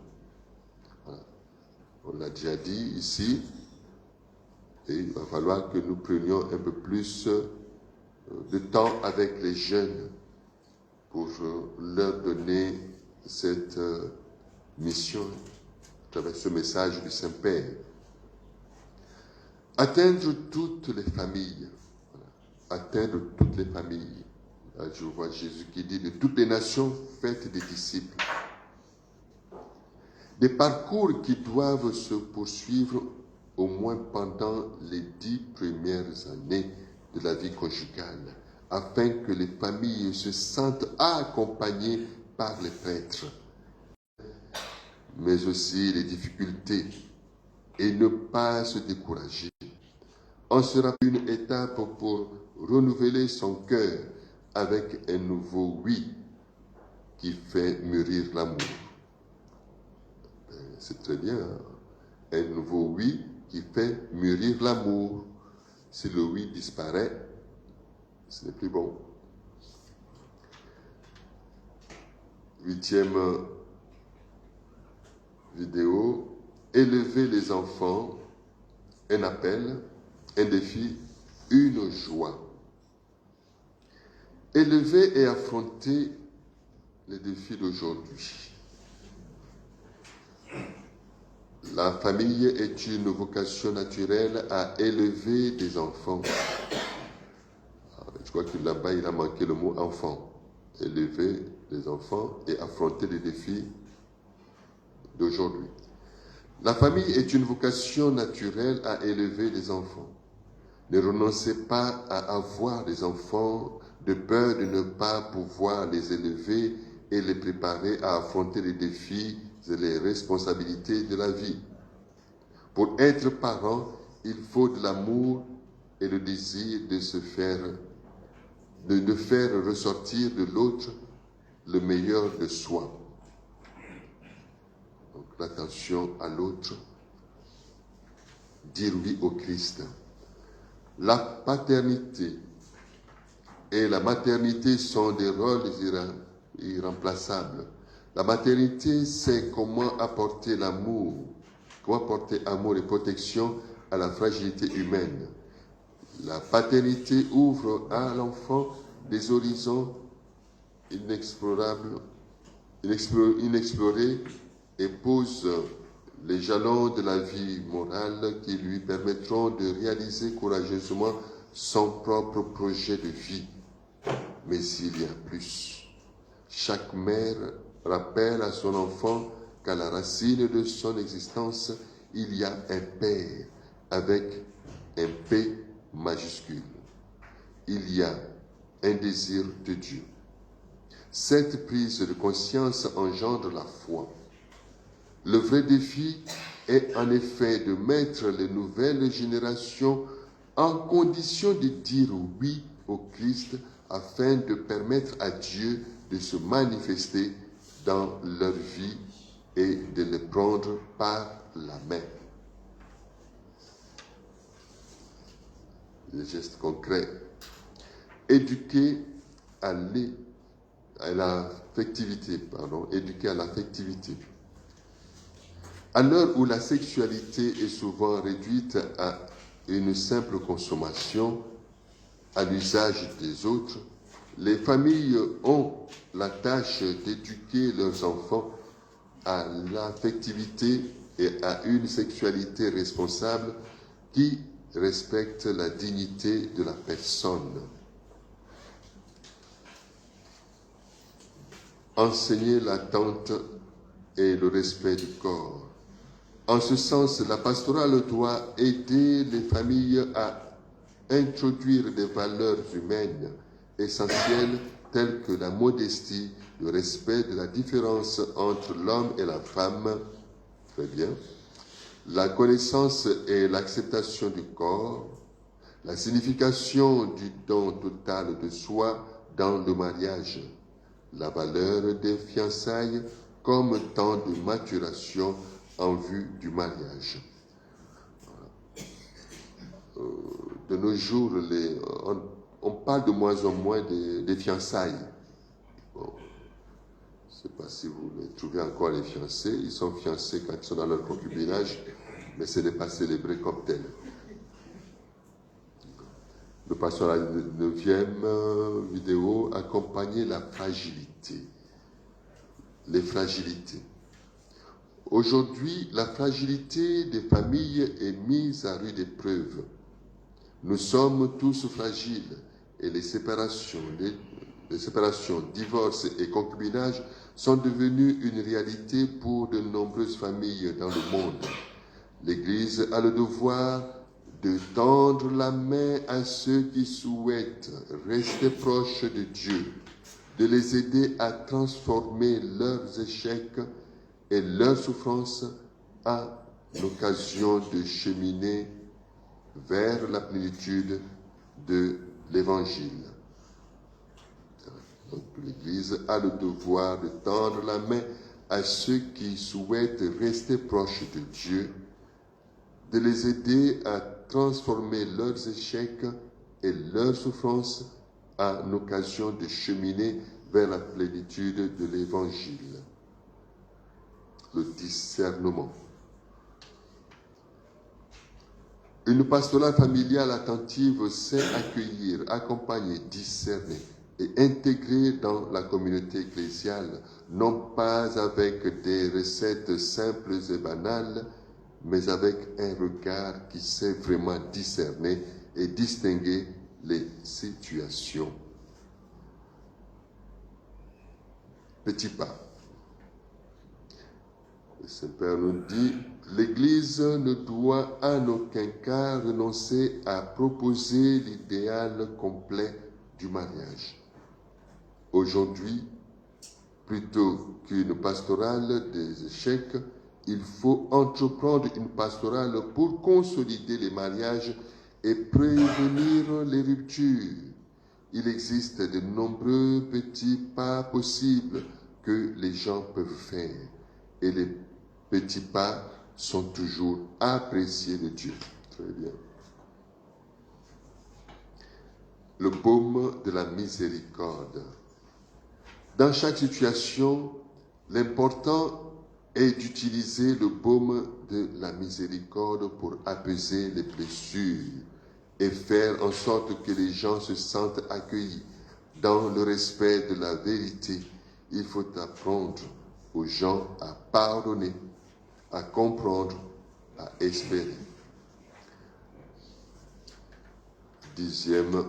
S7: Voilà. On l'a déjà dit ici, et il va falloir que nous prenions un peu plus de temps avec les jeunes pour leur donner cette mission à travers ce message du Saint-Père. Atteindre toutes les familles. Voilà. Atteindre toutes les familles. Là, je vois Jésus qui dit de toutes les nations, faites des disciples. Des parcours qui doivent se poursuivre au moins pendant les 10 premières années de la vie conjugale, afin que les familles se sentent accompagnées par les prêtres, mais aussi les difficultés, et ne pas se décourager. On sera une étape pour renouveler son cœur avec un nouveau oui qui fait mûrir l'amour. C'est très bien, hein? Un nouveau oui qui fait mûrir l'amour. Si le oui disparaît, ce n'est plus bon. 8e vidéo, élever les enfants, un appel, un défi, une joie. Élever et affronter les défis d'aujourd'hui. La famille est une vocation naturelle à élever des enfants. Je crois que là-bas, il a manqué le mot enfant. Élever les enfants et affronter les défis d'aujourd'hui. La famille est une vocation naturelle à élever des enfants. Ne renoncez pas à avoir des enfants de peur de ne pas pouvoir les élever et les préparer à affronter les défis et les responsabilités de la vie. Pour être parent, il faut de l'amour et le désir de faire ressortir de l'autre le meilleur de soi. Donc l'attention à l'autre, dire oui au Christ. La paternité et la maternité sont des rôles irremplaçables. La maternité, c'est comment apporter l'amour, comment apporter amour et protection à la fragilité humaine. La paternité ouvre à l'enfant des horizons inexplorés et pose les jalons de la vie morale qui lui permettront de réaliser courageusement son propre projet de vie. Mais il y a plus. Chaque mère rappelle à son enfant qu'à la racine de son existence, il y a un Père avec un P majuscule. Il y a un désir de Dieu. Cette prise de conscience engendre la foi. Le vrai défi est en effet de mettre les nouvelles générations en condition de dire oui au Christ afin de permettre à Dieu de se manifester dans leur vie et de les prendre par la main. Les gestes concrets. Éduquer à l'affectivité. Éduquer à l'affectivité. À l'heure où la sexualité est souvent réduite à une simple consommation, à l'usage des autres, les familles ont la tâche d'éduquer leurs enfants à l'affectivité et à une sexualité responsable qui respecte la dignité de la personne. Enseigner l'attente et le respect du corps. En ce sens, la pastorale doit aider les familles à introduire des valeurs humaines essentielles telles que la modestie, le respect de la différence entre l'homme et la femme, très bien, la connaissance et l'acceptation du corps, la signification du don total de soi dans le mariage, la valeur des fiançailles comme temps de maturation en vue du mariage. De nos jours, on parle de moins en moins des fiançailles. Bon, je ne sais pas si vous les trouvez encore les fiancés. Ils sont fiancés quand ils sont dans leur concubinage, mais ce n'est pas célébré comme tel. Nous passons à la 9e vidéo, accompagner la fragilité. Les fragilités. Aujourd'hui, la fragilité des familles est mise à rude épreuve. Nous sommes tous fragiles et les séparations, divorces et concubinages sont devenus une réalité pour de nombreuses familles dans le monde. L'Église a le devoir de tendre la main à ceux qui souhaitent rester proches de Dieu, de les aider à transformer leurs échecs et leurs souffrances en l'occasion de cheminer vers la plénitude de l'Évangile. Donc, l'Église a le devoir de tendre la main à ceux qui souhaitent rester proches de Dieu, de les aider à transformer leurs échecs et leurs souffrances en occasion de cheminer vers la plénitude de l'Évangile. Le discernement. Une pastorale familiale attentive sait accueillir, accompagner, discerner et intégrer dans la communauté ecclésiale, non pas avec des recettes simples et banales, mais avec un regard qui sait vraiment discerner et distinguer les situations. Petit pas. Le Saint-Père nous dit, l'Église ne doit en aucun cas renoncer à proposer l'idéal complet du mariage. Aujourd'hui, plutôt qu'une pastorale des échecs, il faut entreprendre une pastorale pour consolider les mariages et prévenir les ruptures. Il existe de nombreux petits pas possibles que les gens peuvent faire. Et les petits pas sont toujours appréciés de Dieu. Très bien. Le baume de la miséricorde. Dans chaque situation, l'important est d'utiliser le baume de la miséricorde pour apaiser les blessures et faire en sorte que les gens se sentent accueillis dans le respect de la vérité. Il faut apprendre aux gens à pardonner, à comprendre, à espérer. 10e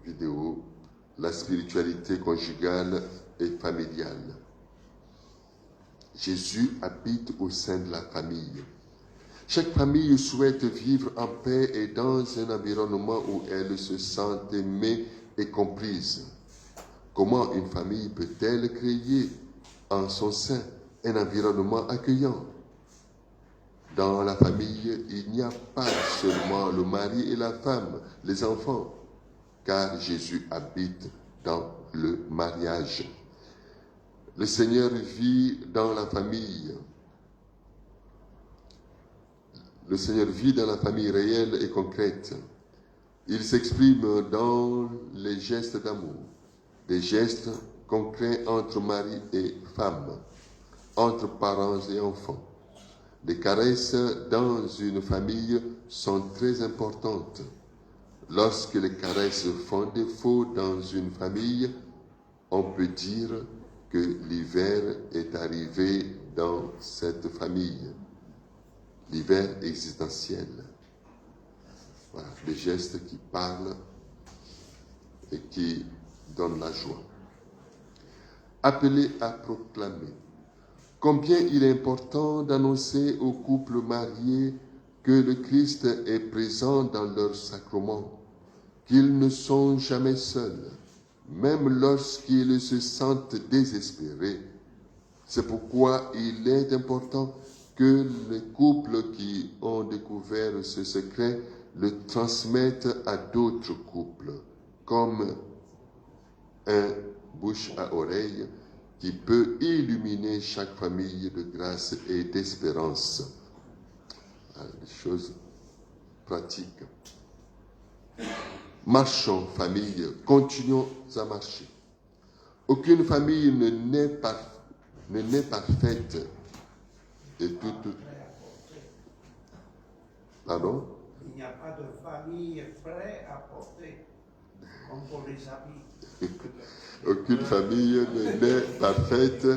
S7: vidéo, la spiritualité conjugale et familiale. Jésus habite au sein de la famille. Chaque famille souhaite vivre en paix et dans un environnement où elle se sent aimée et comprise. Comment une famille peut-elle créer en son sein un environnement accueillant? Dans la famille, il n'y a pas seulement le mari et la femme, les enfants, car Jésus habite dans le mariage. Le Seigneur vit dans la famille. Le Seigneur vit dans la famille réelle et concrète. Il s'exprime dans les gestes d'amour, des gestes concrets entre mari et femme, entre parents et enfants. Les caresses dans une famille sont très importantes. Lorsque les caresses font défaut dans une famille, on peut dire que l'hiver est arrivé dans cette famille. L'hiver existentiel. Voilà, des gestes qui parlent et qui donnent la joie. Appelé à proclamer. Combien il est important d'annoncer aux couples mariés que le Christ est présent dans leur sacrement, qu'ils ne sont jamais seuls, même lorsqu'ils se sentent désespérés. C'est pourquoi il est important que les couples qui ont découvert ce secret le transmettent à d'autres couples, comme un bouche à oreille qui peut illuminer chaque famille de grâce et d'espérance. Des choses pratiques. Marchons, famille, continuons à marcher. Aucune famille ne naît parfaite et toute... Pardon?
S9: il n'y a pas de famille prête à porter, comme pour les habits.
S7: Aucune famille n'est parfaite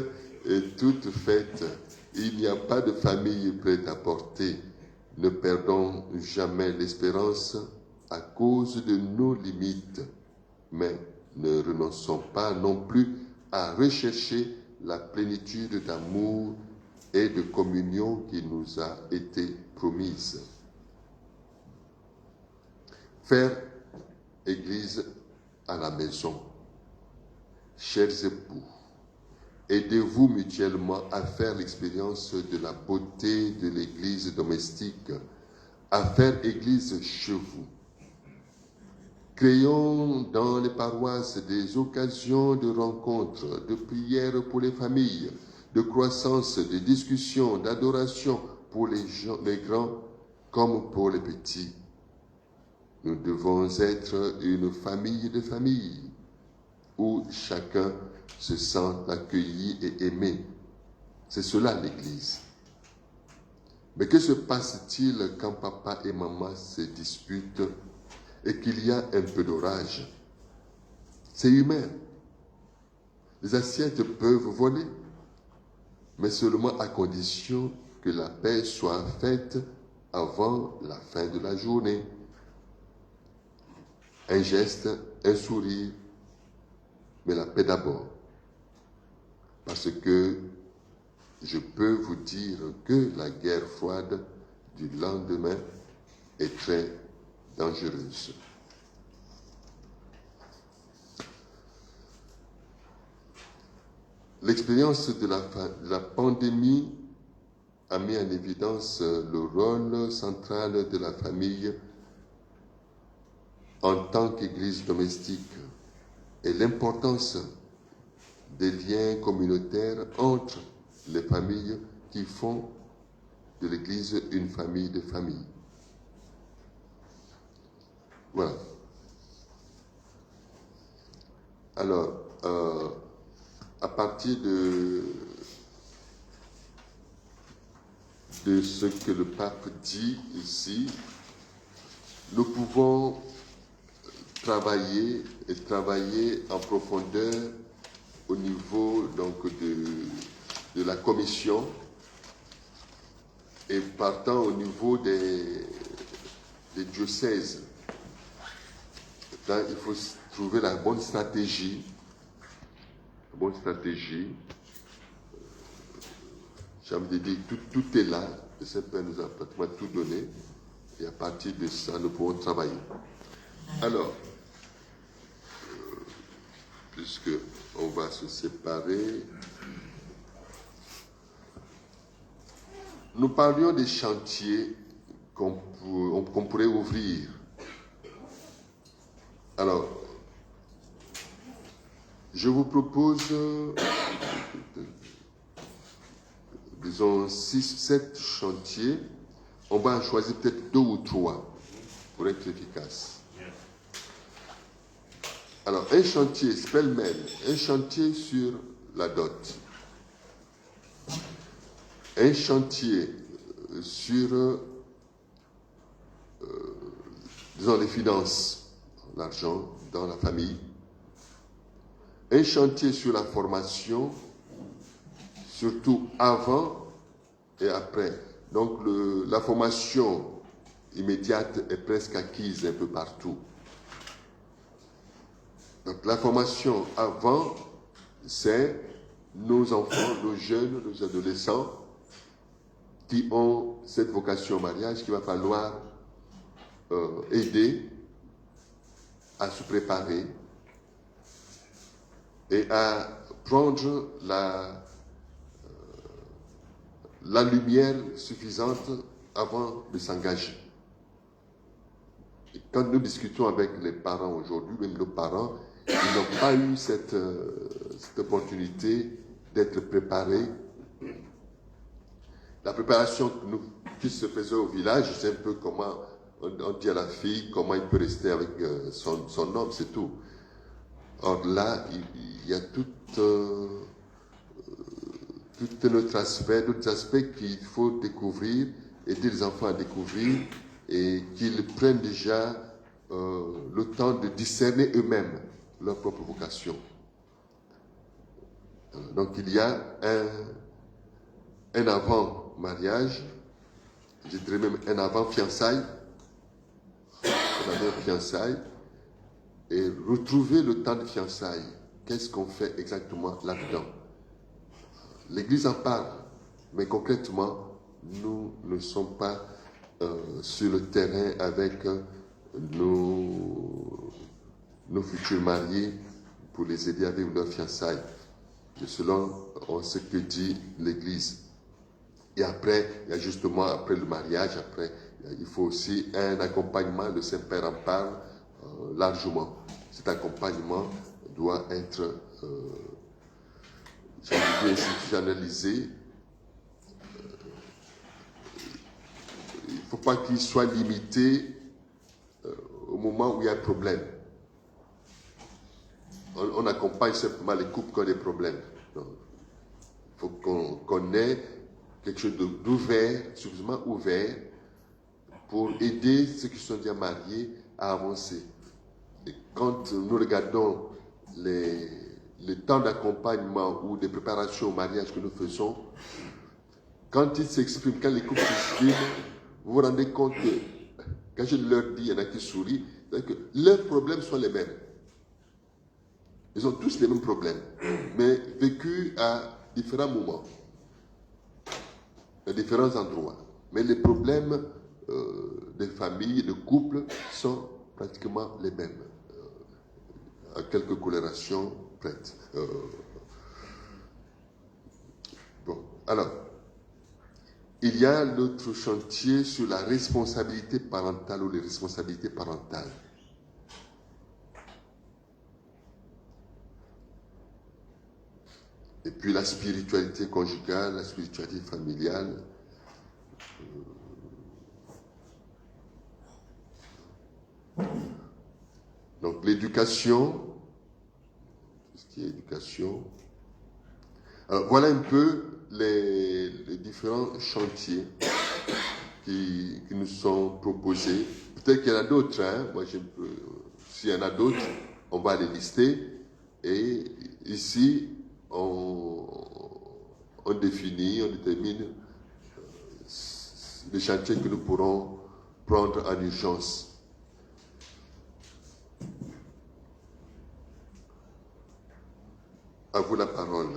S7: et toute faite. Il n'y a pas de famille prête à porter. Ne perdons jamais l'espérance à cause de nos limites, mais ne renonçons pas non plus à rechercher la plénitude d'amour et de communion qui nous a été promise. Faire Église à la maison. Chers époux, aidez-vous mutuellement à faire l'expérience de la beauté de l'Église domestique, à faire Église chez vous. Créons dans les paroisses des occasions de rencontres, de prières pour les familles, de croissance, de discussions, d'adoration pour les grands comme pour les petits. Nous devons être une famille de familles où chacun se sent accueilli et aimé. C'est cela l'Église. Mais que se passe-t-il quand papa et maman se disputent et qu'il y a un peu d'orage? C'est humain. Les assiettes peuvent voler, mais seulement à condition que la paix soit faite avant la fin de la journée. Un geste, un sourire, mais la paix d'abord. Parce que je peux vous dire que la guerre froide du lendemain est très dangereuse. L'expérience de la pandémie a mis en évidence le rôle central de la famille en tant qu'Église domestique et l'importance des liens communautaires entre les familles qui font de l'Église une famille de familles. Voilà. Alors, à partir de ce que le pape dit ici, nous pouvons travailler en profondeur au niveau donc de la commission et partant au niveau des diocèses. Là, il faut trouver la bonne stratégie. J'ai envie de dire, tout est là. Le Saint-Père nous a pratiquement tout donné. Et à partir de ça, nous pouvons travailler. Alors, puisque on va se séparer, nous parlions des chantiers qu'on pourrait ouvrir. Alors, je vous propose, disons, 6-7 chantiers. On va en choisir peut-être 2 ou 3 pour être efficace. Alors, un chantier, pêle-mêle, un chantier sur la dot. Un chantier sur, disons, les finances, l'argent dans la famille. Un chantier sur la formation, surtout avant et après. Donc, la formation immédiate est presque acquise un peu partout. Donc, la formation avant, c'est nos enfants, nos jeunes, nos adolescents qui ont cette vocation au mariage qu'il va falloir aider à se préparer et à prendre la lumière suffisante avant de s'engager. Et quand nous discutons avec les parents aujourd'hui, même nos parents, ils n'ont pas eu cette opportunité d'être préparés. La préparation qui se faisait au village, c'est un peu comment on dit à la fille comment il peut rester avec son homme, c'est tout. Or là, il y a tout un autre aspect, d'autres aspects qu'il faut découvrir, aider les enfants à découvrir et qu'ils prennent déjà le temps de discerner eux-mêmes leur propre vocation. Donc il y a un avant-mariage, je dirais même un avant-fiançailles, et retrouver le temps de fiançailles. Qu'est-ce qu'on fait exactement là-dedans? L'Église en parle, mais concrètement, nous ne sommes pas sur le terrain avec nos futurs mariés pour les aider à vivre leur fiançailles, selon ce que dit l'Église. Et après, il y a justement, après le mariage, après, il faut aussi un accompagnement, le Saint-Père en parle largement. Cet accompagnement doit être institutionnalisé. Il ne faut pas qu'il soit limité au moment où il y a un problème. On accompagne simplement les couples qui ont des problèmes. Il faut qu'on ait quelque chose d'ouvert, suffisamment ouvert, pour aider ceux qui sont déjà mariés à avancer. Et quand nous regardons les temps d'accompagnement ou de préparation au mariage que nous faisons, quand ils s'expriment, quand les couples s'expriment, vous vous rendez compte que, quand je leur dis, il y en a qui sourient, c'est que leurs problèmes sont les mêmes. Ils ont tous les mêmes problèmes, mais vécus à différents moments, à différents endroits. Mais les problèmes des familles, de couples, sont pratiquement les mêmes, à quelques colorations prêtes. Bon, alors, il y a l'autre chantier sur la responsabilité parentale ou les responsabilités parentales. Et puis la spiritualité conjugale, la spiritualité familiale. Donc l'éducation, tout ce qui est éducation. Alors voilà un peu les différents chantiers qui nous sont proposés. Peut-être qu'il y en a d'autres, hein. Moi, s'il y en a d'autres, on va les lister. Et ici, on définit, on détermine les chantiers que nous pourrons prendre en urgence. À vous la parole.